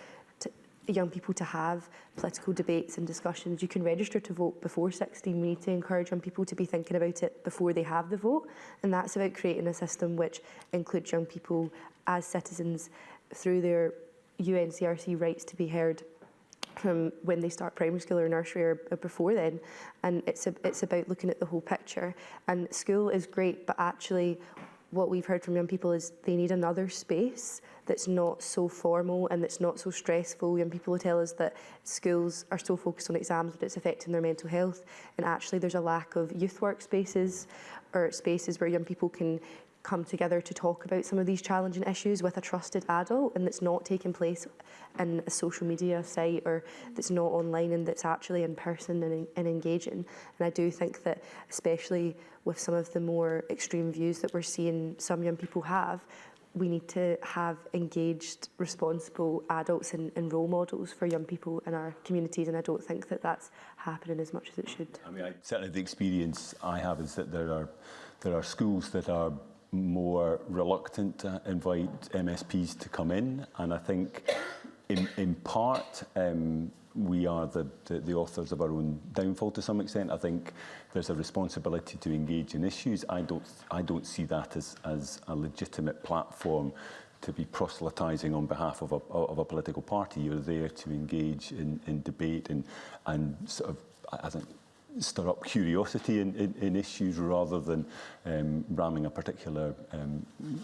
young people to have political debates and discussions. You can register to vote before 16. We need to encourage young people to be thinking about it before they have the vote. And that's about creating a system which includes young people as citizens through their UNCRC rights to be heard from when they start primary school or nursery or before then. And it's about looking at the whole picture. And school is great, but actually what we've heard from young people is they need another space that's not so formal and that's not so stressful. Young people will tell us that schools are so focused on exams that it's affecting their mental health, and actually there's a lack of youth workspaces or spaces where young people can come together to talk about some of these challenging issues with a trusted adult, and that's not taking place in a social media site or that's not online and that's actually in person and engaging. And I do think that, especially with some of the more extreme views that we're seeing some young people have, we need to have engaged, responsible adults and role models for young people in our communities, and I don't think that that's happening as much as it should. I mean, certainly the experience I have is that there are schools that are more reluctant to invite MSPs to come in, and I think in part we are the authors of our own downfall to some extent. I think there's a responsibility to engage in issues. I don't see that as a legitimate platform to be proselytising on behalf of a political party. You're there to engage in debate and sort of, I think, stir up curiosity in issues rather than ramming a particular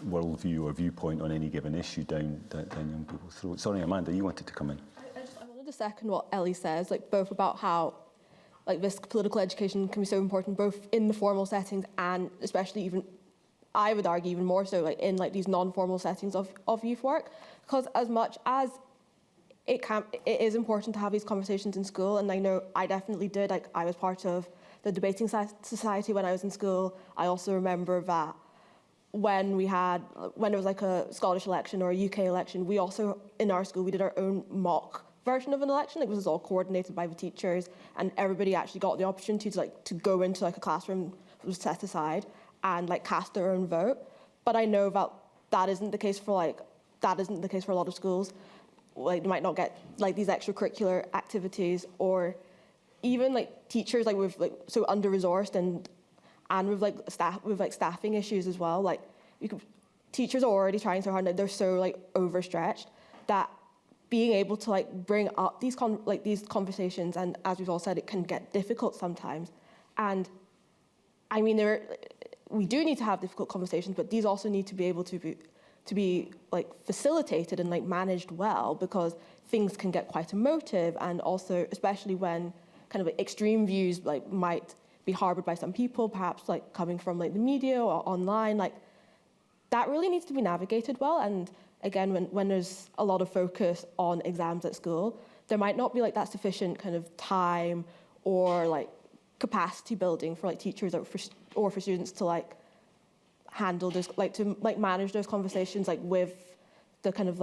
worldview or viewpoint on any given issue down young people's throats. Sorry, Amanda, you wanted to come in. I wanted to second what Ellie says, both about how this political education can be so important, both in the formal settings and especially even, I would argue, even more so in these non-formal settings of youth work. Because as much as it is important to have these conversations in school, and I know I definitely did. I was part of the debating society when I was in school. I also remember that when there was a Scottish election or a UK election, we also, in our school, we did our own mock version of an election. It was all coordinated by the teachers, and everybody actually got the opportunity to go into a classroom that was set aside and cast their own vote. But I know that isn't the case for a lot of schools. They might not get these extracurricular activities, or even teachers with so under-resourced and with staffing issues as well. Teachers are already trying so hard, they're so overstretched, that being able to bring up these conversations, and as we've all said, it can get difficult sometimes. And I mean, we do need to have difficult conversations, but these also need to be able to be facilitated and managed well, because things can get quite emotive, and also especially when kind of extreme views might be harbored by some people, perhaps coming from the media or online, that really needs to be navigated well. And again, when there's a lot of focus on exams at school, there might not be that sufficient kind of time or capacity building for teachers or for students to handle those, to manage those conversations with the kind of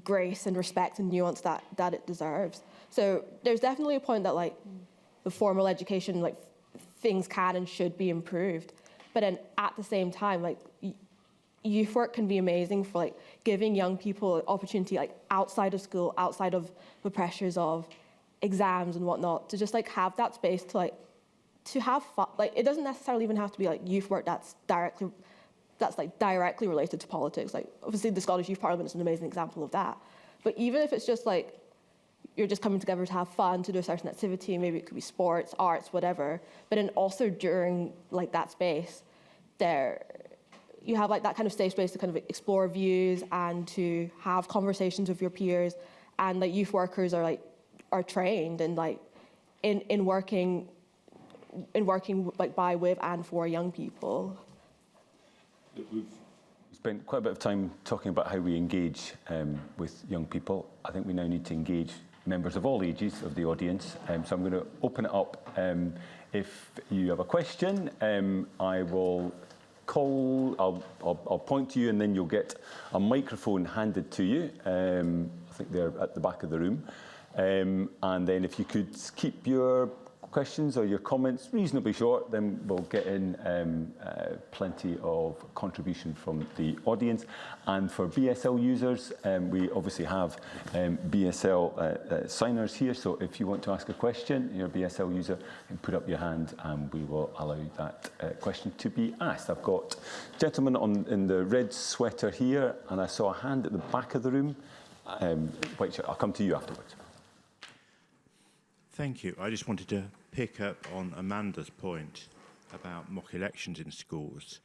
grace and respect and nuance that it deserves. So there's definitely a point that the formal education, things can and should be improved, but then at the same time, youth work can be amazing for giving young people an opportunity outside of school, outside of the pressures of exams and whatnot, to just have that space to have fun. It doesn't necessarily even have to be youth work that's directly related to politics. Obviously the Scottish Youth Parliament is an amazing example of that. But even if it's just you're just coming together to have fun, to do a certain activity, maybe it could be sports, arts, whatever, but then also during that space, you have that kind of safe space to kind of explore views and to have conversations with your peers, and youth workers are trained and in working in working like by, with, and for young people. We've spent quite a bit of time talking about how we engage with young people. I think we now need to engage members of all ages of the audience. So I'm going to open it up. If you have a question, I will call, I'll point to you, and then you'll get a microphone handed to you. I think they're at the back of the room. And then if you could keep your questions or your comments reasonably short, then we'll get in plenty of contribution from the audience. And for BSL users, we obviously have BSL signers here, so if you want to ask a question, you're a BSL user, you can put up your hand and we will allow that question to be asked. I've got a gentleman in the red sweater here, and I saw a hand at the back of the room. White shirt. I'll come to you afterwards. Thank you. I just wanted to pick up on Amanda's point about mock elections in schools.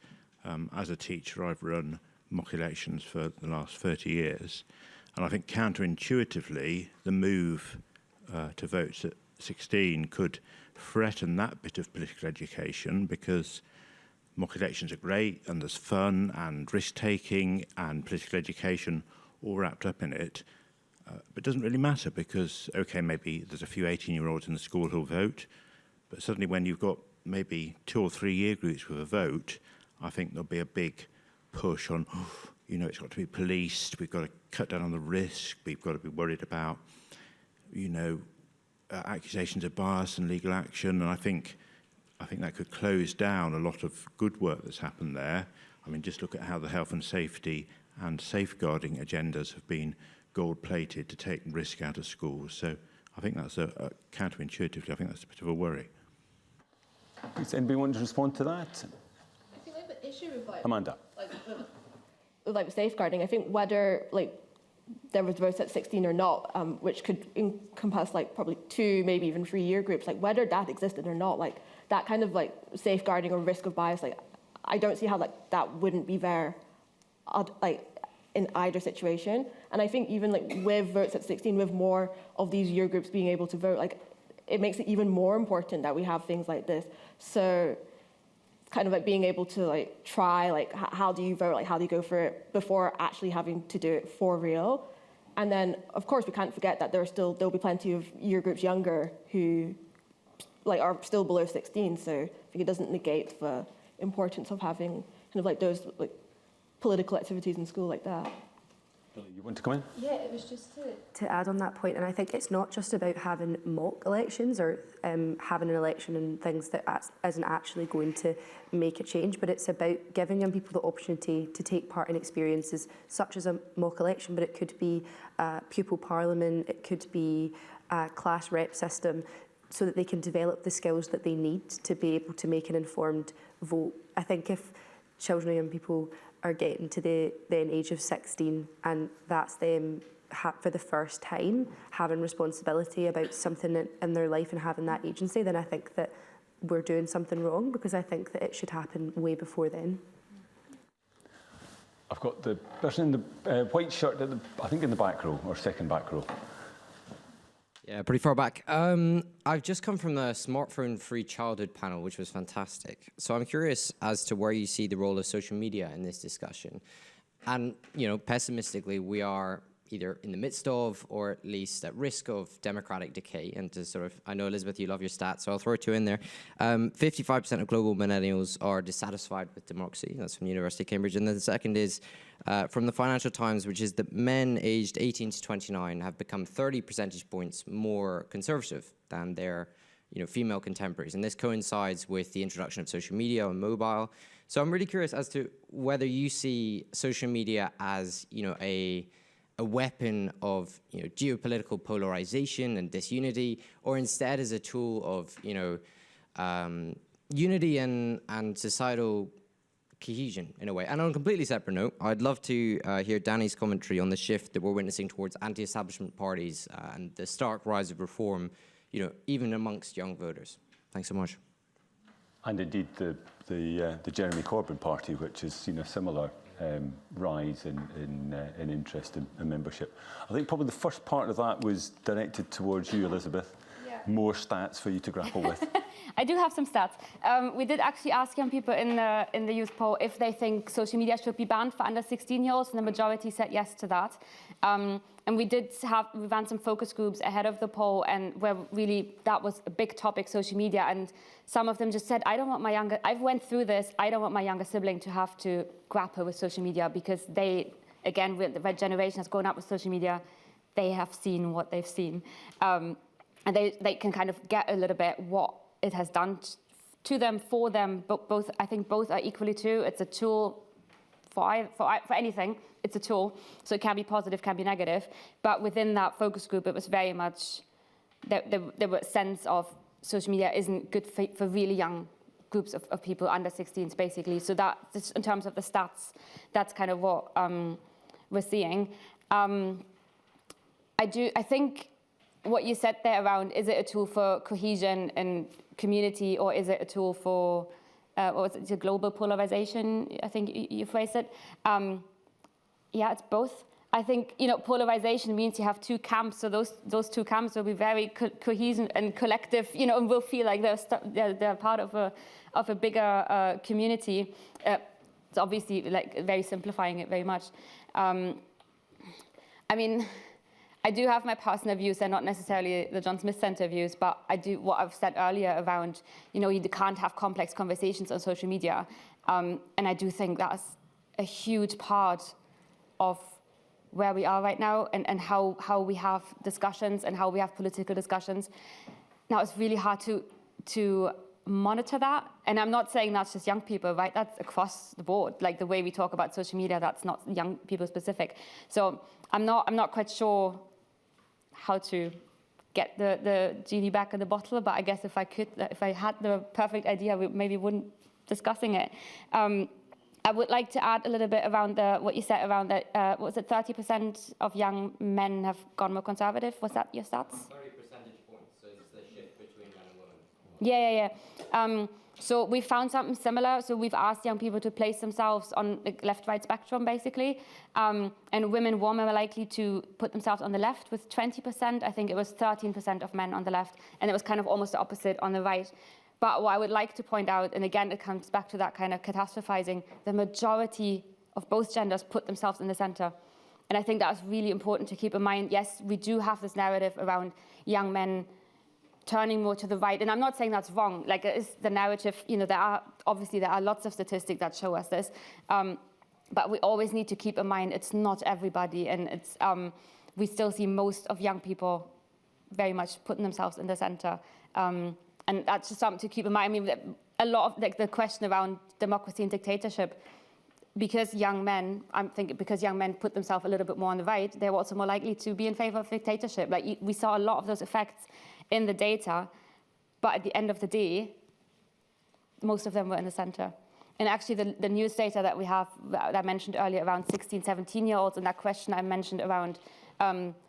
As a teacher, I've run mock elections for the last 30 years, and I think counterintuitively, the move to votes at 16 could threaten that bit of political education, because mock elections are great and there's fun and risk-taking and political education all wrapped up in it. But it doesn't really matter because, okay, maybe there's a few 18-year-olds in the school who'll vote, but suddenly when you've got maybe 2 or 3 year groups with a vote, I think there'll be a big push on, you know, it's got to be policed, we've got to cut down on the risk, we've got to be worried about, you know, accusations of bias and legal action, and I think that could close down a lot of good work that's happened there. I mean, just look at how the health and safety and safeguarding agendas have been gold-plated to take risk out of schools. So I think that's counterintuitively, I think that's a bit of a worry. Does anybody want to respond to that? I think like the issue with Amanda. Like safeguarding, I think whether like there was votes at 16 or not, which could encompass like probably 2, maybe even 3 year groups, like whether that existed or not, like that kind of like safeguarding or risk of bias, like I don't see how like that wouldn't be there, like in either situation. And I think even like with votes at 16, with more of these year groups being able to vote, like it makes it even more important that we have things like this. So it's kind of like being able to like try, like how do you vote, like how do you go for it before actually having to do it for real. And then of course we can't forget that there'll be plenty of year groups younger who like are still below 16. So I think it doesn't negate the importance of having kind of like those like political activities in school like that. You want to come in? Yeah, it was just to add on that point, and I think it's not just about having mock elections or having an election and things that isn't actually going to make a change, but it's about giving young people the opportunity to take part in experiences such as a mock election, but it could be a pupil parliament, it could be a class rep system, so that they can develop the skills that they need to be able to make an informed vote. I think if children or young people are getting to the then age of 16 and that's them for the first time having responsibility about something in their life and having that agency, then I think that we're doing something wrong, because I think that it should happen way before then. I've got the person in the white shirt, I think in the back row, or second back row. Yeah, pretty far back. I've just come from the Smartphone-Free Childhood panel, which was fantastic. So I'm curious as to where you see the role of social media in this discussion. And, you know, pessimistically, we are either in the midst of, or at least at risk of, democratic decay. And to sort of, I know, Elizabeth, you love your stats, so I'll throw 2 in there. 55% of global millennials are dissatisfied with democracy. That's from the University of Cambridge. And then the second is from the Financial Times, which is that men aged 18 to 29 have become 30 percentage points more conservative than their female contemporaries. And this coincides with the introduction of social media and mobile. So I'm really curious as to whether you see social media as, a weapon of geopolitical polarization and disunity, or instead as a tool of unity and societal cohesion in a way. And on a completely separate note, I'd love to hear Danny's commentary on the shift that we're witnessing towards anti-establishment parties and the stark rise of reform, even amongst young voters. Thanks so much. And indeed the Jeremy Corbyn party, which has seen a similar rise in interest and membership. I think probably the first part of that was directed towards you, Elizabeth. Yeah. More stats for you to grapple with. I do have some stats. We did actually ask young people in the youth poll if they think social media should be banned for under 16-year-olds, and the majority said yes to that. And we ran some focus groups ahead of the poll, and where really that was a big topic, social media. And some of them just said, I've went through this, I don't want my younger sibling to have to grapple with social media, because they, again, the red generation has grown up with social media. They have seen what they've seen. And they can kind of get a little bit what it has done to them, for them. But I think both are equally true. It's a tool for anything. It's a tool, so it can be positive, can be negative. But within that focus group, it was very much, there was a sense of social media isn't good for really young groups of people under 16s, basically. So that, just in terms of the stats, that's kind of what we're seeing. I think what you said there around, is it a tool for cohesion and community, or is it a tool for, what was it, the global polarization, I think you phrased it. Yeah, it's both. I think, polarization means you have two camps, so those two camps will be very cohesion and collective, and will feel like they're part of a bigger community. It's obviously like very simplifying it very much. I mean, I do have my personal views. They're not necessarily the John Smith Centre views, but I do what I've said earlier around, you can't have complex conversations on social media. And I do think that's a huge part of where we are right now, and how we have discussions and how we have political discussions. Now, it's really hard to monitor that. And I'm not saying that's just young people, right? That's across the board. Like the way we talk about social media, that's not young people specific. So I'm not quite sure how to get the genie back in the bottle, but I guess if I had the perfect idea, we maybe wouldn't discussing it. I would like to add a little bit around what you said around that, what was it, 30% of young men have gone more conservative? Was that your stats? 30 percentage points, so it's the shift between men and women. Yeah. So we found something similar. So we've asked young people to place themselves on the left-right spectrum, basically. And women were more likely to put themselves on the left with 20%. I think it was 13% of men on the left. And it was kind of almost the opposite on the right. But what I would like to point out, and again, it comes back to that kind of catastrophizing, the majority of both genders put themselves in the center. And I think that's really important to keep in mind. Yes, we do have this narrative around young men turning more to the right. And I'm not saying that's wrong. Like, it is the narrative, there are lots of statistics that show us this. But we always need to keep in mind it's not everybody. And it's we still see most of young people very much putting themselves in the center. And that's just something to keep in mind. I mean, a lot of the question around democracy and dictatorship, because young men put themselves a little bit more on the right, they're also more likely to be in favor of dictatorship. Like, we saw a lot of those effects in the data, but at the end of the day, most of them were in the center. And actually, the news data that we have, that I mentioned earlier, around 16, 17-year-olds, and that question I mentioned around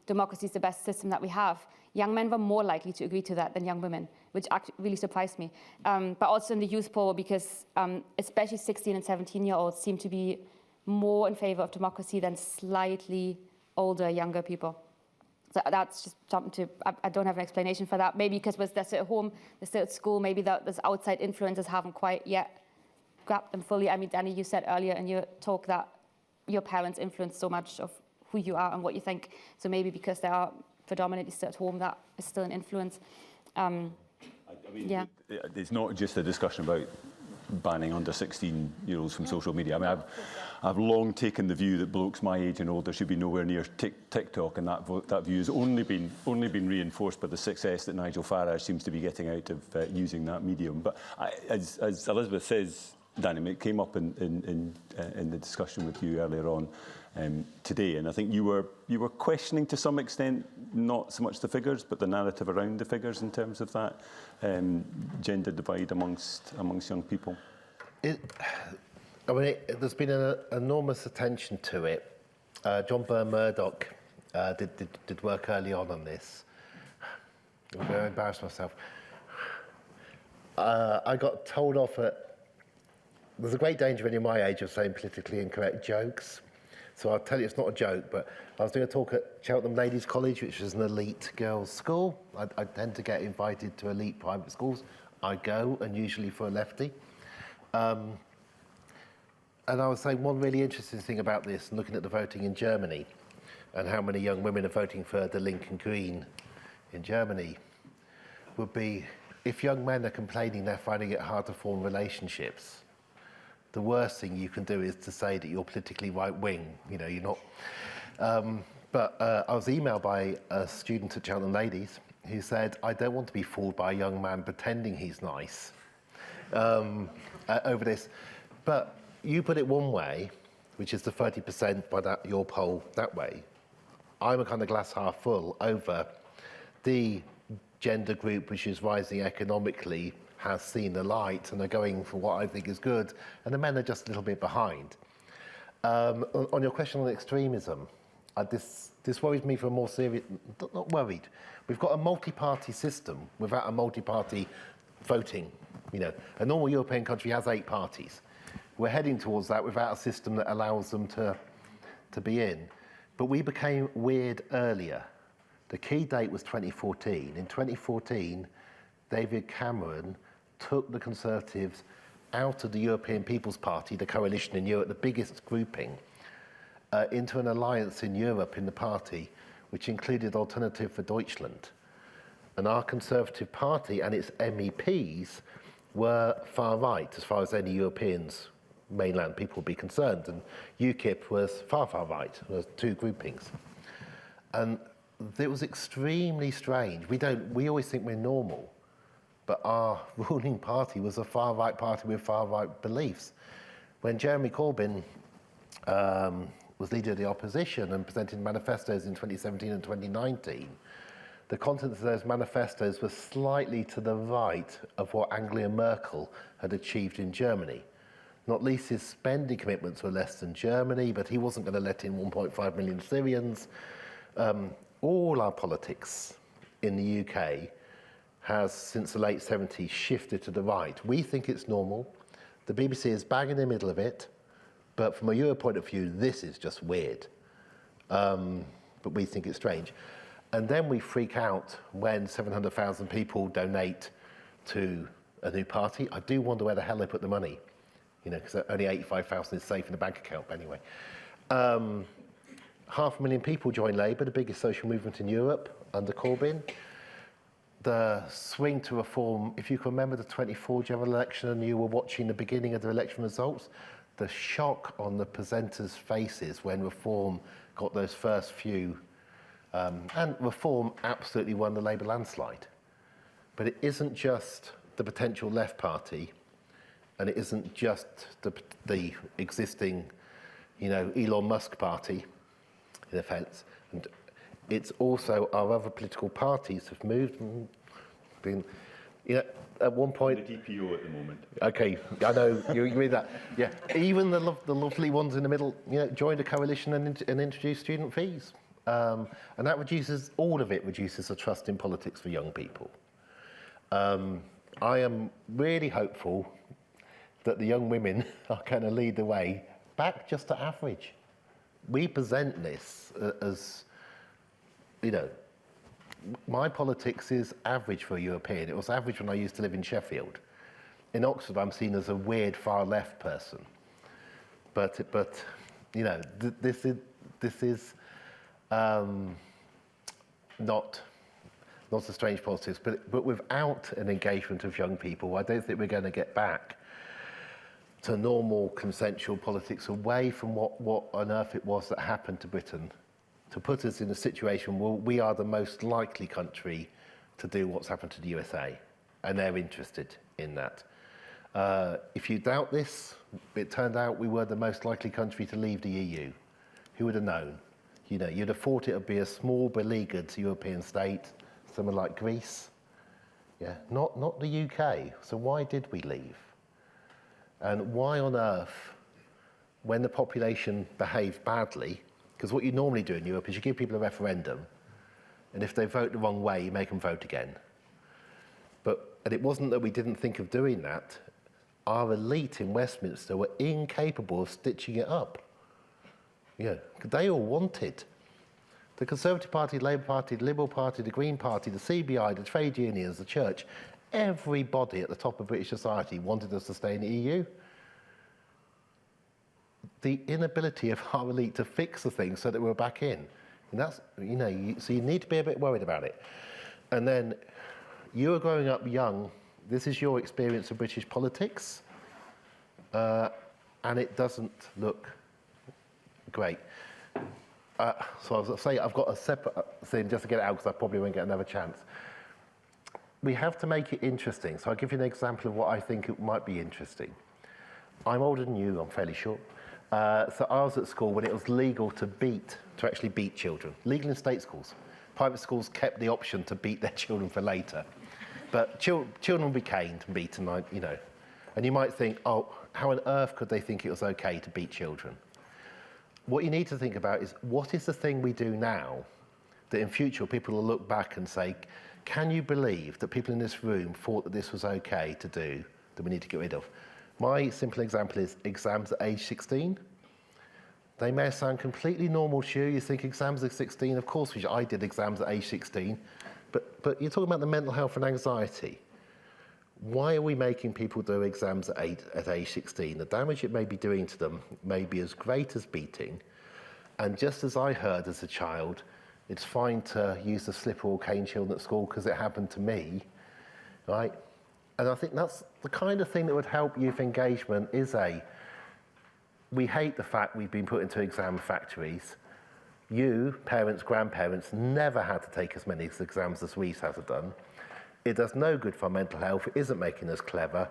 democracy is the best system that we have, young men were more likely to agree to that than young women, which actually really surprised me. But also in the youth poll, because especially 16 and 17-year-olds seem to be more in favor of democracy than slightly older, younger people. So that's just something I don't have an explanation for that. Maybe because they're still at home, they're still at school, maybe those outside influences haven't quite yet grabbed them fully. I mean, Danny, you said earlier in your talk that your parents influence so much of who you are and what you think. So maybe because they are predominantly still at home, that is still an influence. I mean, yeah. It's not just a discussion about banning under 16-year-olds from social media. I mean, I've long taken the view that blokes my age and older should be nowhere near TikTok, and that view has only been reinforced by the success that Nigel Farage seems to be getting out of using that medium. But as Elizabeth says, Danny, it came up in the discussion with you earlier on today, and I think you were questioning to some extent not so much the figures, but the narrative around the figures in terms of that gender divide amongst young people. There's been an enormous attention to it. John Byrne-Murdoch did work early on this. I'm going to embarrass myself. I got told off there's a great danger when you're my age of saying politically incorrect jokes. So I'll tell you it's not a joke, but I was doing a talk at Cheltenham Ladies College, which is an elite girls' school. I tend to get invited to elite private schools. I go, and usually for a lefty. And I was saying one really interesting thing about this, looking at the voting in Germany, and how many young women are voting for the Linken Green in Germany, would be if young men are complaining they're finding it hard to form relationships, the worst thing you can do is to say that you're politically right-wing. You know, you're not. But I was emailed by a student at Cheltenham Ladies who said, I don't want to be fooled by a young man pretending he's nice over this. But you put it one way, which is the 30% by that, your poll that way. I'm a kind of glass half full over the gender group which is rising economically, has seen the light and are going for what I think is good, and the men are just a little bit behind. On your question on extremism, this worries me for a more serious, not worried. We've got a multi-party system without a multi-party voting. You know, a normal European country has 8 parties. We're heading towards that without a system that allows them to be in. But we became weird earlier. The key date was 2014. In 2014, David Cameron took the Conservatives out of the European People's Party, the coalition in Europe, the biggest grouping, into an alliance in Europe in the party, which included Alternative for Deutschland. And our Conservative Party and its MEPs were far right, as far as any Europeans, mainland people would be concerned. And UKIP was far, far right. There was 2 groupings. And it was extremely strange. We always think we're normal, but our ruling party was a far right party with far right beliefs. When Jeremy Corbyn was leader of the opposition and presented manifestos in 2017 and 2019, the contents of those manifestos were slightly to the right of what Angela Merkel had achieved in Germany. Not least his spending commitments were less than Germany, but he wasn't going to let in 1.5 million Syrians. All our politics in the UK has, since the late 70s, shifted to the right. We think it's normal. The BBC is bang in the middle of it. But from a Euro point of view, this is just weird. But we think it's strange. And then we freak out when 700,000 people donate to a new party. I do wonder where the hell they put the money, you know, because only 85,000 is safe in the bank account anyway. 500,000 people join Labour, the biggest social movement in Europe under Corbyn. The swing to reform, if you can remember the 24 general election and you were watching the beginning of the election results, the shock on the presenters' faces when reform got those first few, and reform absolutely won the Labour landslide. But it isn't just the potential left party, and it isn't just the existing, you know, Elon Musk party, in offence, and it's also our other political parties have moved and been, you know, at one point. The DPO at the moment. Okay, I know you agree with that. Yeah, even the lovely ones in the middle, you know, joined a coalition and introduced student fees, and that reduces, all of it reduces the trust in politics for young people. I am really hopeful that the young women are going to lead the way back just to average. We present this as, you know, my politics is average for a European. It was average when I used to live in Sheffield. In Oxford, I'm seen as a weird far left person. But you know, this is not a strange politics. But without an engagement of young people, I don't think we're going to get back to normal consensual politics, away from what on earth it was that happened to Britain, to put us in a situation where we are the most likely country to do what's happened to the USA, and they're interested in that. If you doubt this, it turned out we were the most likely country to leave the EU. Who would have known? You know, you'd have thought it would be a small beleaguered European state, somewhere like Greece. Yeah, not the UK. So why did we leave? And why on earth, when the population behaved badly, because what you normally do in Europe is you give people a referendum, and if they vote the wrong way, you make them vote again. And it wasn't that we didn't think of doing that. Our elite in Westminster were incapable of stitching it up. Yeah, they all wanted. The Conservative Party, the Labour Party, the Liberal Party, the Green Party, the CBI, the trade unions, the church, everybody at the top of British society wanted us to stay in the EU. The inability of our elite to fix the thing so that we're back in. And that's, so you need to be a bit worried about it. And then you are growing up young. This is your experience of British politics. And it doesn't look great. So I was saying I've got a separate thing just to get it out because I probably won't get another chance. We have to make it interesting. So I'll give you an example of what I think it might be interesting. I'm older than you, I'm fairly short. So I was at school when it was legal to actually beat children. Legal in state schools. Private schools kept the option to beat their children for later. But children would be caned and beaten, And you might think, oh, how on earth could they think it was okay to beat children? What you need to think about is, what is the thing we do now that in future people will look back and say, can you believe that people in this room thought that this was okay to do, that we need to get rid of? My simple example is exams at age 16. They may sound completely normal to you. You think exams at 16, of course, I did exams at age 16. But you're talking about the mental health and anxiety. Why are we making people do exams at age 16? The damage it may be doing to them may be as great as beating. And just as I heard as a child, it's fine to use the slipper or cane children at school because it happened to me, right? And I think that's the kind of thing that would help youth engagement we hate the fact we've been put into exam factories. You, parents, grandparents, never had to take as many exams as we have done. It does no good for our mental health. It isn't making us clever.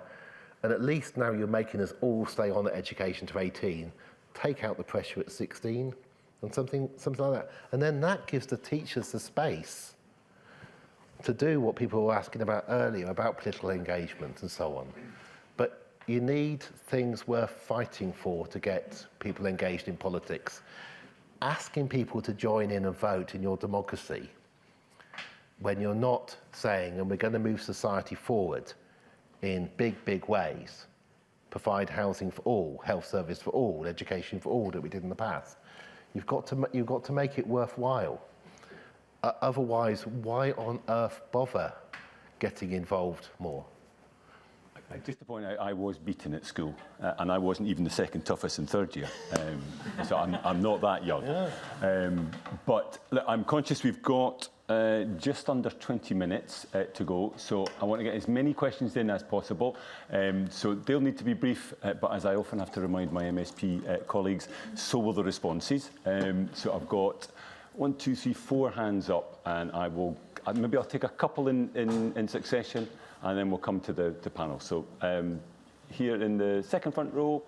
And at least now you're making us all stay on at education to 18. Take out the pressure at 16 and something like that. And then that gives the teachers the space to do what people were asking about earlier, about political engagement and so on. But you need things worth fighting for to get people engaged in politics. Asking people to join in and vote in your democracy when you're not saying, and we're going to move society forward in big, big ways, provide housing for all, health service for all, education for all that we did in the past. You've got to make it worthwhile. Otherwise, why on earth bother getting involved more? Just to point out, I was beaten at school, and I wasn't even the second toughest in third year, so I'm not that young. Yeah. But look, I'm conscious we've got just under 20 minutes to go, so I want to get as many questions in as possible. So they'll need to be brief, but as I often have to remind my MSP colleagues, so will the responses. So I've got 1, 2, 3, 4 hands up, and maybe I'll take a couple in succession, and then we'll come to the panel. So here in the second front row,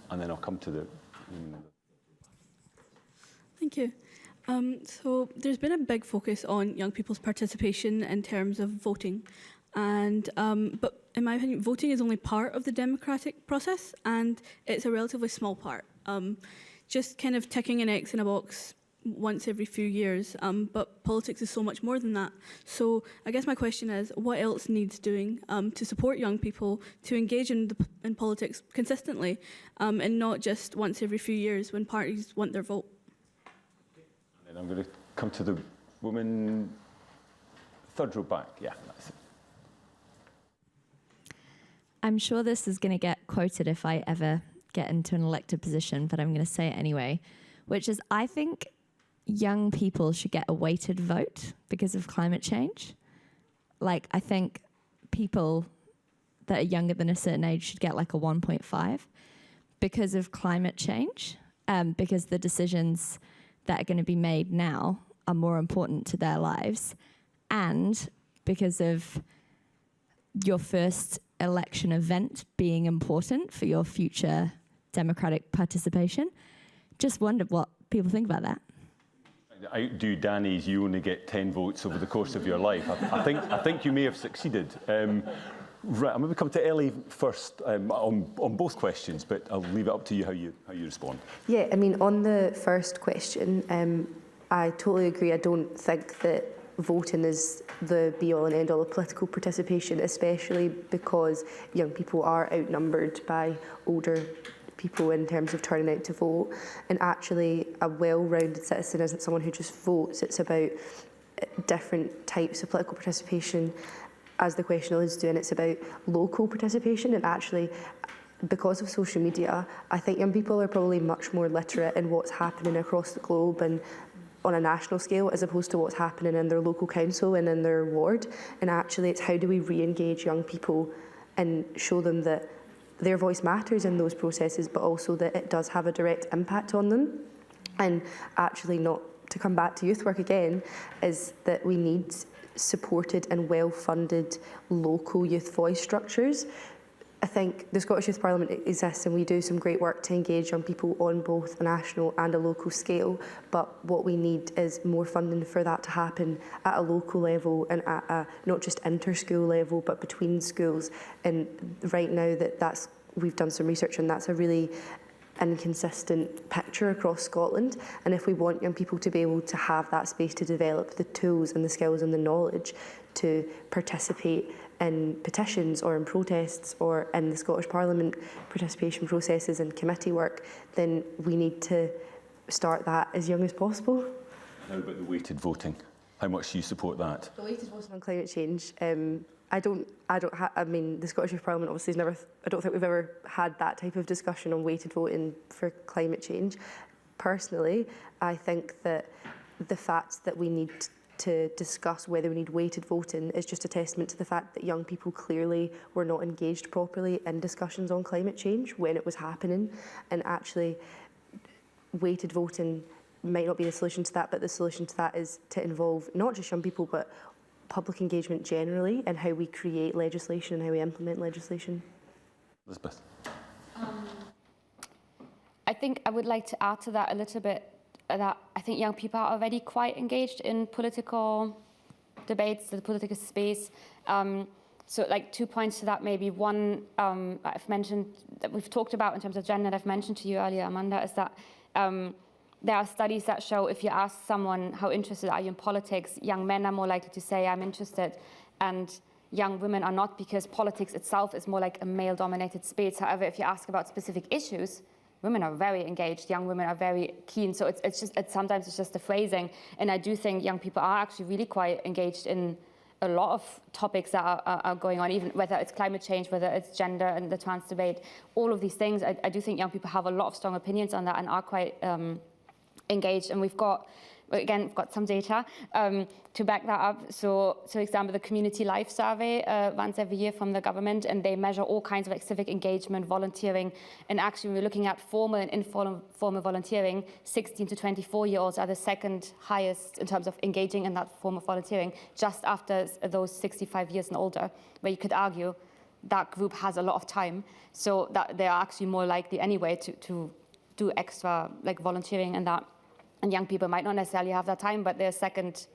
and then I'll come to the... Thank you. So there's been a big focus on young people's participation in terms of voting. But in my opinion, voting is only part of the democratic process, and it's a relatively small part. Just kind of ticking an X in a box once every few years, but politics is so much more than that. So I guess my question is, what else needs doing to support young people to engage in politics consistently, and not just once every few years when parties want their vote? And I'm going to come to the woman, third row back. Yeah, that's it. I'm sure this is going to get quoted if I ever get into an elected position, but I'm going to say it anyway, which is I think young people should get a weighted vote because of climate change. Like, I think people that are younger than a certain age should get like a 1.5 because of climate change, because the decisions that are going to be made now are more important to their lives, and because of your first election event being important for your future democratic participation. Just wondered what people think about that. I outdo Danny's, you only get 10 votes over the course of your life. I think you may have succeeded. Right, I'm going to come to Ellie first on both questions, but I'll leave it up to you how you respond. Yeah, I mean, on the first question, I totally agree. I don't think that voting is the be-all and end-all of political participation, especially because young people are outnumbered by older people in terms of turning out to vote. And actually, a well-rounded citizen isn't someone who just votes. It's about different types of political participation. as the question alludes to, and it's about local participation. And actually, because of social media, I think young people are probably much more literate in what's happening across the globe and on a national scale, as opposed to what's happening in their local council and in their ward. And actually, it's how do we re-engage young people and show them that their voice matters in those processes, but also that it does have a direct impact on them. And actually, not to come back to youth work again, is that we need supported and well-funded local youth voice structures. I think the Scottish Youth Parliament exists and we do some great work to engage young people on both a national and a local scale, but what we need is more funding for that to happen at a local level and at a not just inter-school level but between schools. And right now we've done some research and that's a really inconsistent picture across Scotland, and if we want young people to be able to have that space to develop the tools and the skills and the knowledge to participate in petitions or in protests or in the Scottish Parliament participation processes and committee work, then we need to start that as young as possible. How about the weighted voting? How much do you support that? The weighted voting on climate change, I mean, the Scottish Youth Parliament obviously has never, I don't think we've ever had that type of discussion on weighted voting for climate change. Personally, I think that the fact that we need to discuss whether we need weighted voting is just a testament to the fact that young people clearly were not engaged properly in discussions on climate change when it was happening. And actually, weighted voting might not be the solution to that, but the solution to that is to involve not just young people, but public engagement generally and how we create legislation and how we implement legislation. Elizabeth. I think I would like to add to that a little bit that I think young people are already quite engaged in political debates, the political space. So like 2 points to that, maybe one I've mentioned that we've talked about in terms of gender that I've mentioned to you earlier, Amanda, is that there are studies that show if you ask someone how interested are you in politics, young men are more likely to say I'm interested, and young women are not, because politics itself is more like a male-dominated space. However, if you ask about specific issues, women are very engaged, young women are very keen. So sometimes it's just the phrasing. And I do think young people are actually really quite engaged in a lot of topics that are going on, even whether it's climate change, whether it's gender and the trans debate, all of these things. I do think young people have a lot of strong opinions on that and are quite engaged. And we've got some data to back that up. So, for example, the Community Life Survey runs every year from the government, and they measure all kinds of like civic engagement, volunteering, and actually we're looking at formal and informal volunteering. 16 to 24-year-olds are the second highest in terms of engaging in that form of volunteering, just after those 65 years and older, where you could argue that group has a lot of time, so that they are actually more likely anyway to do extra like volunteering and that. And young people might not necessarily have that time, but they're second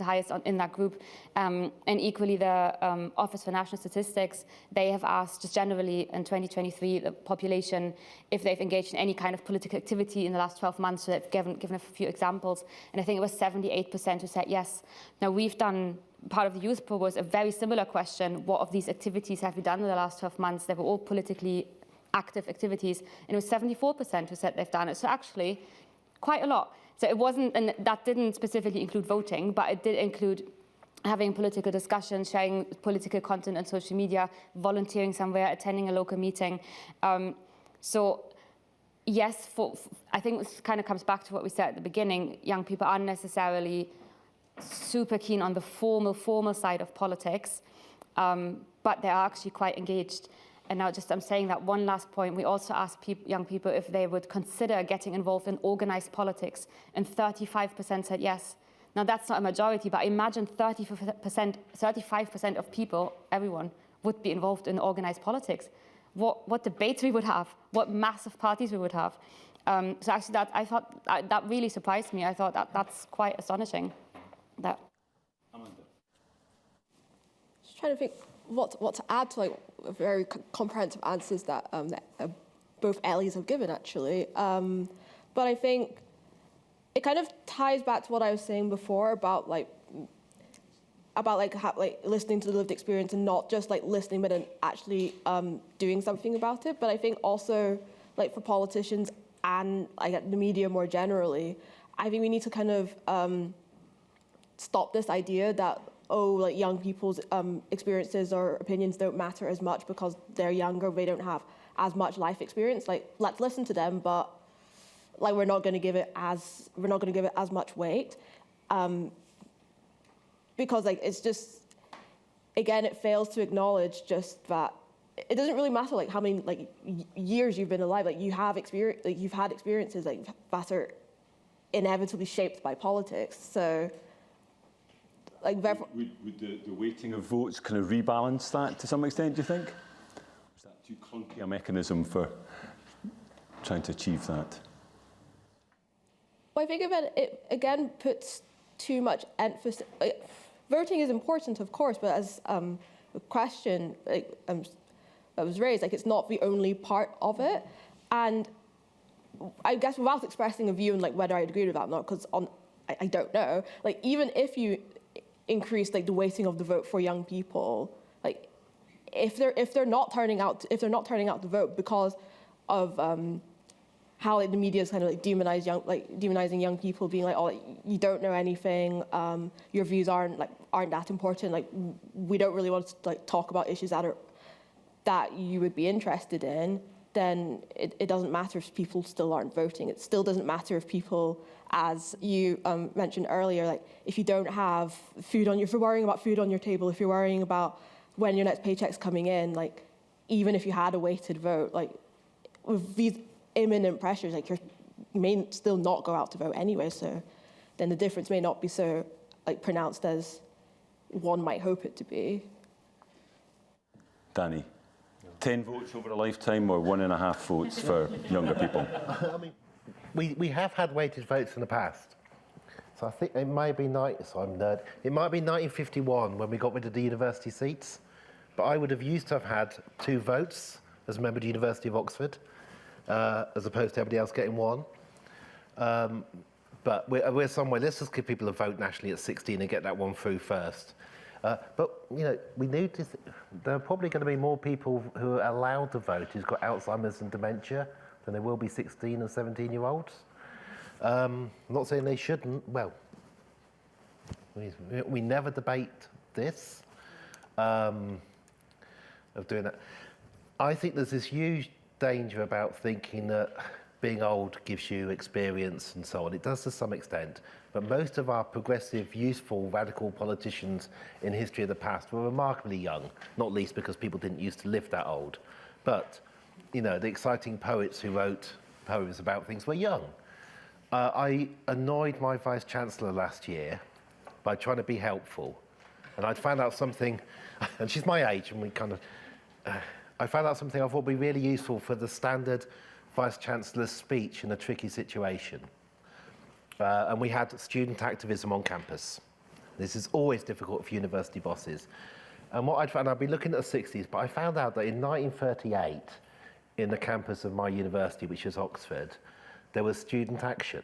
highest in that group. And equally, the Office for National Statistics, they have asked just generally in 2023 the population if they've engaged in any kind of political activity in the last 12 months. So they've given a few examples, and I think it was 78% who said yes. Now we've done, part of the youth poll was a very similar question: what of these activities have you done in the last 12 months? They were all politically active activities, and it was 74% who said they've done it. So actually, quite a lot. So it wasn't, and that didn't specifically include voting, but it did include having political discussions, sharing political content on social media, volunteering somewhere, attending a local meeting. So yes, I think this kind of comes back to what we said at the beginning. Young people aren't necessarily super keen on the formal side of politics, but they are actually quite engaged. And now I'm saying that one last point, we also asked young people if they would consider getting involved in organized politics, and 35% said yes. Now that's not a majority, but imagine 35% of people, everyone, would be involved in organized politics. What debates we would have, what massive parties we would have. So actually I thought that really surprised me. I thought that's quite astonishing. That. Just trying to think what to add to like very comprehensive answers that, both Ellies have given actually. But I think it kind of ties back to what I was saying before about listening to the lived experience and not just like listening but then actually doing something about it. But I think also like for politicians and like the media more generally, I think we need to kind of stop this idea that oh, like young people's experiences or opinions don't matter as much because they're younger, they don't have as much life experience. Like, let's listen to them, but like we're not going to give it as much weight, because like it's just, again, it fails to acknowledge just that it doesn't really matter like how many like years you've been alive. Like you've had experiences like that are inevitably shaped by politics. So like therefore, would the weighting of votes kind of rebalance that to some extent, do you think? Is that too clunky a mechanism for trying to achieve that? Well, I think it again puts too much emphasis. Like, voting is important, of course, but as a question that was raised, like it's not the only part of it. And I guess without expressing a view on like whether I agree with that or not, because I don't know. Like even if you increase like the weighting of the vote for young people, like if they're not turning out to vote because of how like the media is kind of like demonizing young people, being like, oh, like, you don't know anything, your views aren't that important, like we don't really want to like talk about issues that you would be interested in, then it doesn't matter if people still aren't voting. It still doesn't matter if people, as you mentioned earlier, like if you don't have food on, if you're worrying about food on your table, if you're worrying about when your next paycheck's coming in, like even if you had a weighted vote, like with these imminent pressures, like you may still not go out to vote anyway. So then the difference may not be so like pronounced as one might hope it to be. Danny, 10 votes over a lifetime or 1.5 votes for younger people? I mean, we have had weighted votes in the past. So I think it might be It might be 1951 when we got rid of the university seats. But I would have used to have had 2 votes as a member of the University of Oxford, as opposed to everybody else getting 1. But we're somewhere. Let's just give people a vote nationally at 16 and get that one through first. But you know, we need to. There are probably going to be more people who are allowed to vote who's got Alzheimer's and dementia than there will be 16 and 17-year-olds. I'm not saying they shouldn't. Well, we never debate this of doing that. I think there's this huge danger about thinking that being old gives you experience and so on. It does to some extent, but most of our progressive, useful, radical politicians in history of the past were remarkably young, not least because people didn't used to live that old. But, you know, the exciting poets who wrote poems about things were young. I annoyed my Vice-Chancellor last year by trying to be helpful. And I'd found out something, and she's my age, and we kind of... I found out something I thought would be really useful for the standard Vice-Chancellor's speech in a tricky situation. And we had student activism on campus. This is always difficult for university bosses. And what I'd found, I'd been looking at the 60s, but I found out that in 1938, in the campus of my university, which is Oxford, there was student action.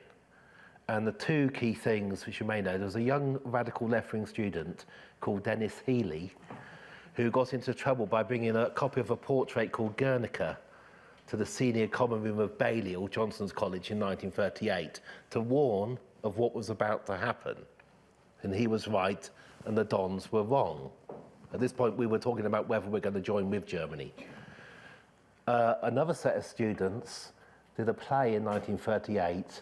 And the 2 key things, which you may know, there was a young radical left-wing student called Dennis Healy, who got into trouble by bringing a copy of a portrait called Guernica to the senior common room of Balliol, Johnson's College, in 1938, to warn of what was about to happen. And he was right, and the Dons were wrong. At this point, we were talking about whether we're going to join with Germany. Another set of students did a play in 1938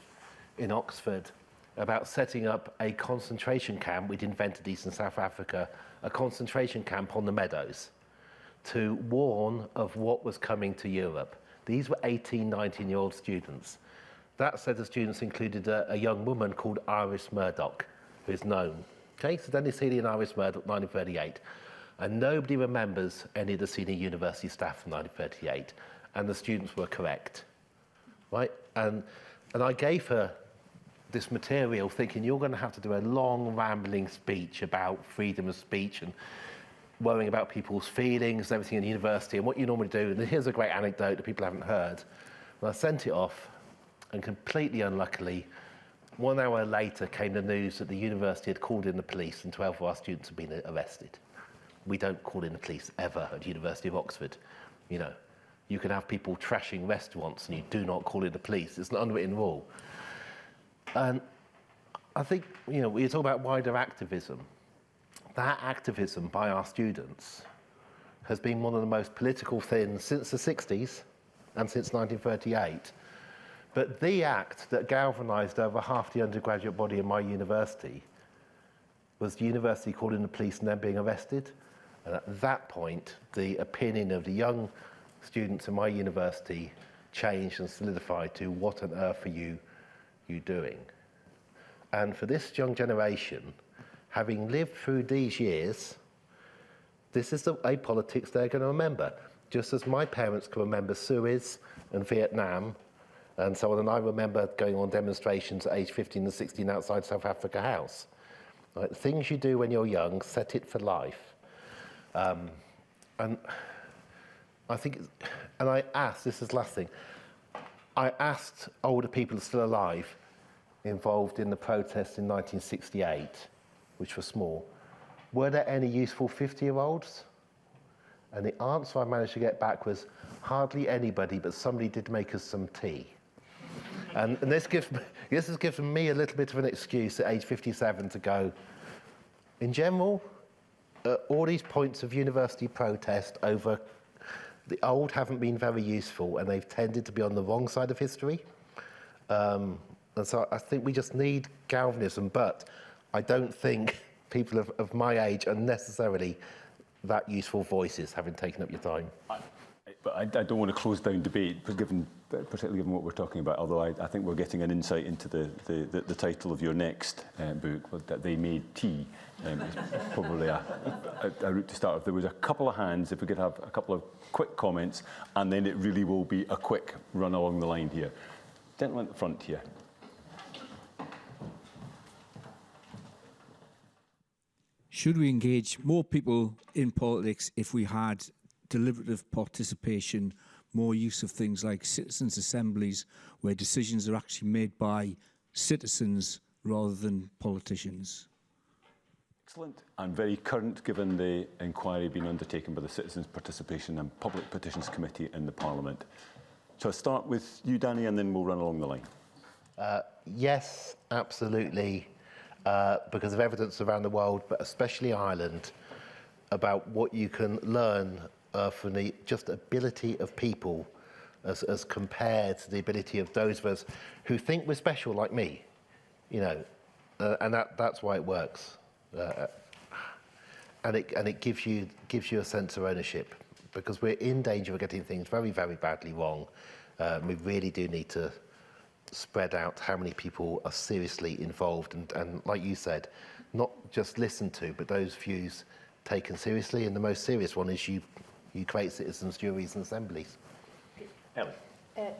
in Oxford about setting up a concentration camp. We'd invented these in South Africa, a concentration camp on the Meadows, to warn of what was coming to Europe. These were 18, 19-year-old students. That set of students included a young woman called Iris Murdoch, who is known. Okay, so Dennis Healy and Iris Murdoch, 1938. And nobody remembers any of the senior university staff from 1938. And the students were correct, right? And I gave her this material thinking you're going to have to do a long, rambling speech about freedom of speech and worrying about people's feelings and everything in the university and what you normally do. And here's a great anecdote that people haven't heard. And I sent it off, and completely unluckily, 1 hour later came the news that the university had called in the police and 12 of our students had been arrested. We don't call in the police ever at the University of Oxford. You know, you can have people trashing restaurants and you do not call in the police. It's an unwritten rule. And I think, you know, we talk about wider activism. that activism by our students has been one of the most political things since the 60s and since 1938. But the act that galvanised over half the undergraduate body in my university was the university calling the police and then being arrested. And at that point, the opinion of the young students in my university changed and solidified to what on earth are you doing? And for this young generation, having lived through these years, this is a politics they're going to remember. Just as my parents can remember Suez and Vietnam and so on, and I remember going on demonstrations at age 15 and 16 outside South Africa House. Right? Things you do when you're young, set it for life. And I think, and I asked, this is the last thing, I asked older people still alive involved in the protests in 1968, which were small, were there any useful 50-year-olds? And the answer I managed to get back was hardly anybody, but somebody did make us some tea. And this has given me a little bit of an excuse at age 57 to go, in general, all these points of university protest over the old haven't been very useful, and they've tended to be on the wrong side of history. And so I think we just need galvanism, but I don't think people of my age are necessarily that useful voices, having taken up your time. But I don't want to close down debate, particularly given what we're talking about, although I think we're getting an insight into the title of your next book, that They Made Tea, is probably a route to start. If there was a couple of hands, if we could have a couple of quick comments, and then it really will be a quick run along the line here. Gentleman at the front here. Should we engage more people in politics if we had deliberative participation, more use of things like citizens' assemblies, where decisions are actually made by citizens rather than politicians? Excellent. And very current, given the inquiry being undertaken by the Citizens Participation and Public Petitions Committee in the Parliament. So I'll start with you, Danny, and then we'll run along the line. Yes, absolutely, because of evidence around the world, but especially Ireland, about what you can learn from the just ability of people as compared to the ability of those of us who think we're special, like me, you know, and that's why it works, and it gives you a sense of ownership, because we're in danger of getting things very, very badly wrong. We really do need to spread out how many people are seriously involved, and like you said, not just listened to, but those views taken seriously. And the most serious one is you create citizens' juries and assemblies. Ellie.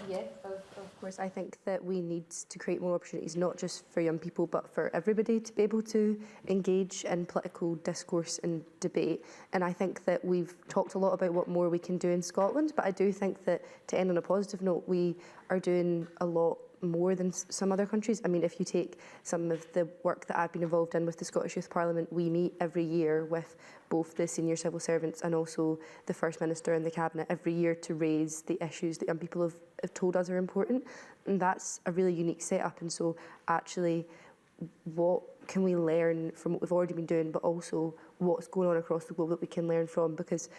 Yeah, of course. I think that we need to create more opportunities, not just for young people, but for everybody to be able to engage in political discourse and debate. And I think that we've talked a lot about what more we can do in Scotland, but I do think that, to end on a positive note, we are doing a lot more than some other countries. I mean, if you take some of the work that I've been involved in with the Scottish Youth Parliament, we meet every year with both the senior civil servants and also the First Minister and the Cabinet every year to raise the issues that young people have told us are important. And that's a really unique setup. And so actually, what can we learn from what we've already been doing, but also what's going on across the globe that we can learn from? Because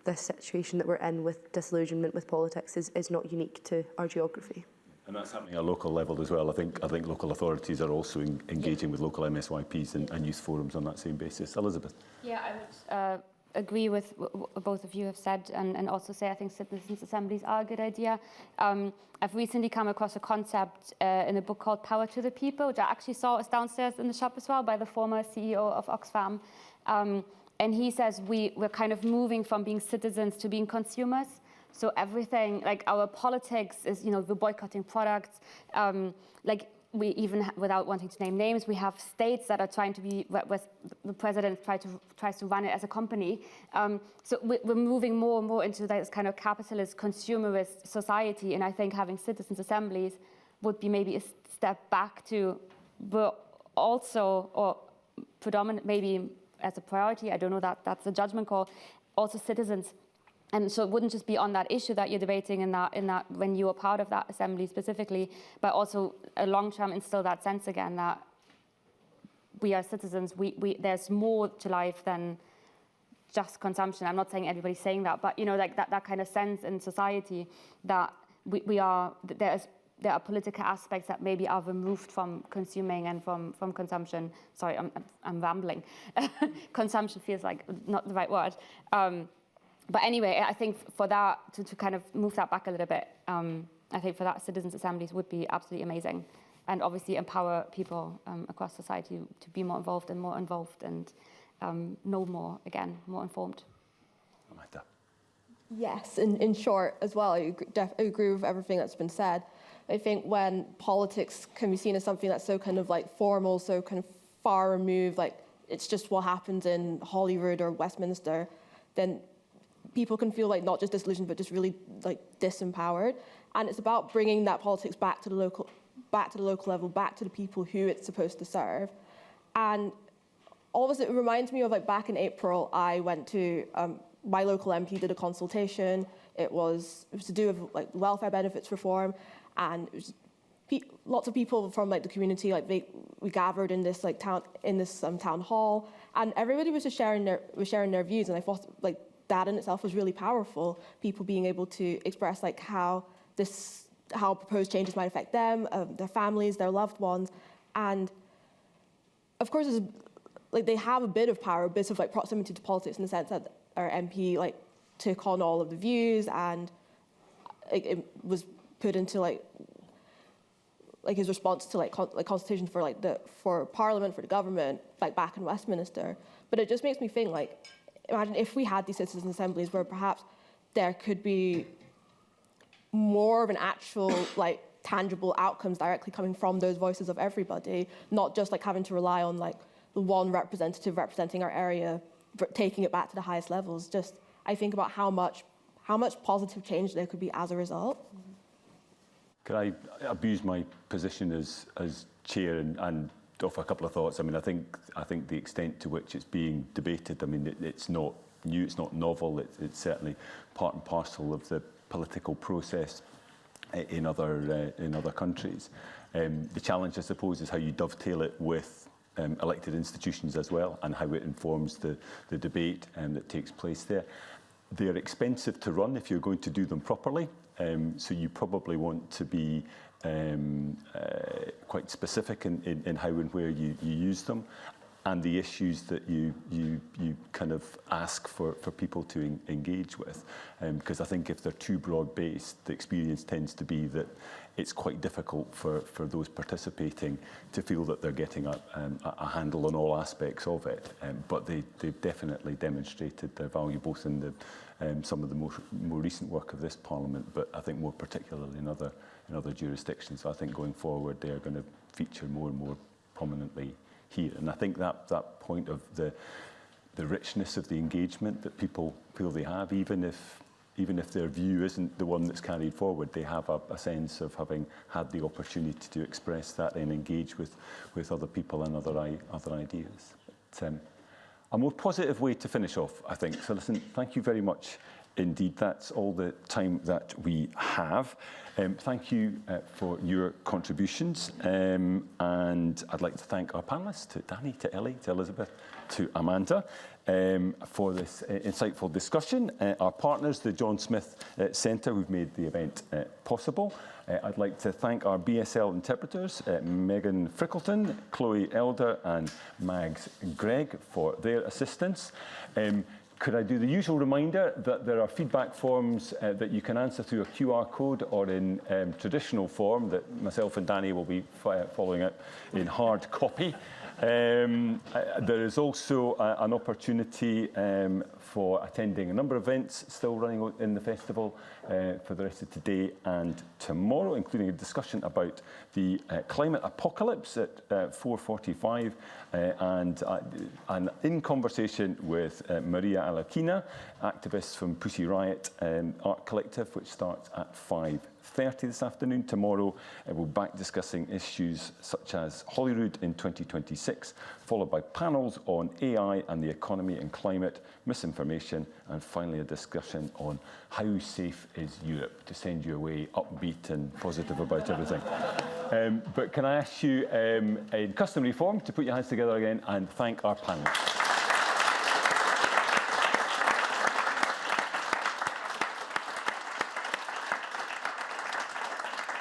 this situation that we're in with disillusionment with politics is not unique to our geography. And that's happening at a local level as well. I think local authorities are also engaging with local MSYPs and youth forums on that same basis. Elizabeth. Yeah, I would agree with what both of you have said, and also say I think citizens' assemblies are a good idea. I've recently come across a concept in a book called Power to the People, which I actually saw is downstairs in the shop as well by the former CEO of Oxfam. And he says we're kind of moving from being citizens to being consumers. So everything, like our politics is, we're boycotting products. Like we even, without wanting to name names, we have states that are trying to be, with the president tries to run it as a company. So we're moving more and more into this kind of capitalist, consumerist society. And I think having citizens' assemblies would be maybe a step back to, but also, or predominant, maybe as a priority, I don't know, that's a judgment call, also citizens. And so it wouldn't just be on that issue that you're debating in that when you are part of that assembly specifically, but also a long-term instill that sense again that we are citizens. There's more to life than just consumption. I'm not saying everybody's saying that, but like that kind of sense in society that there are political aspects that maybe are removed from consuming and from consumption. Sorry, I'm rambling. Consumption feels like not the right word. But anyway, I think for that, to kind of move that back a little bit, I think for that, citizens' assemblies would be absolutely amazing. And obviously empower people across society to be more involved and know more, again, more informed. Amanda. Yes, in short as well, I agree with everything that's been said. I think when politics can be seen as something that's so kind of like formal, so kind of far removed, like it's just what happens in Holyrood or Westminster, then people can feel like not just disillusioned, but just really like disempowered. And it's about bringing that politics back to the local level, back to the people who it's supposed to serve. And all of this, it reminds me of like back in April, I went to my local MP did a consultation. It was to do with like welfare benefits reform, and it was lots of people from like the community, like we gathered in this like town hall, and everybody was just sharing their views, and I thought like that in itself was really powerful. People being able to express like how proposed changes might affect them, their families, their loved ones, and of course, like they have a bit of power, a bit of like proximity to politics in the sense that our MP like took on all of the views, and it was put into like his response to like consultation for Parliament, for the government, like back in Westminster. But it just makes me think like, imagine if we had these citizens' assemblies where perhaps there could be more of an actual like tangible outcomes directly coming from those voices of everybody, not just like having to rely on like the one representative representing our area, taking it back to the highest levels. Just I think about how much positive change there could be as a result. Could I abuse my position as chair and offer a couple of thoughts? I mean, I think the extent to which it's being debated, I mean, it's not new, it's not novel. It's certainly part and parcel of the political process in other countries. The challenge, I suppose, is how you dovetail it with elected institutions as well, and how it informs the debate that takes place there. They're expensive to run if you're going to do them properly, so you probably want to be quite specific in how and where you use them, and the issues that you kind of ask for people to engage with. Because I think if they're too broad-based, the experience tends to be that it's quite difficult for those participating to feel that they're getting a handle on all aspects of it. But they've definitely demonstrated their value both in some of the more recent work of this Parliament, but I think more particularly in other jurisdictions. So I think going forward they're going to feature more and more prominently here. And I think that point of the richness of the engagement that people feel they have, even if their view isn't the one that's carried forward, they have a sense of having had the opportunity to express that and engage with other people and other ideas. But, a more positive way to finish off, I think. So listen, thank you very much indeed. That's all the time that we have. Thank you for your contributions. And I'd like to thank our panellists, to Danny, to Ellie, to Elizabeth, to Amanda, for this insightful discussion. Our partners, the John Smith Centre, who've made the event possible. I'd like to thank our BSL interpreters, Megan Frickleton, Chloe Elder and Mags Gregg, for their assistance. Could I do the usual reminder that there are feedback forms that you can answer through a QR code or in traditional form that myself and Danny will be following up in hard copy. There is also an opportunity for attending a number of events still running in the festival for the rest of today and tomorrow, including a discussion about the climate apocalypse at 4:45 and in conversation with Maria Alakina, activist from Pussy Riot Art Collective, which starts at 5:30 this afternoon. Tomorrow we'll be back discussing issues such as Holyrood in 2026, followed by panels on AI and the economy and climate, misinformation, and finally a discussion on how safe is Europe, to send you away upbeat and positive about everything. But can I ask you, in customary form, to put your hands together again and thank our panel.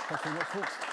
Thanks very much, folks.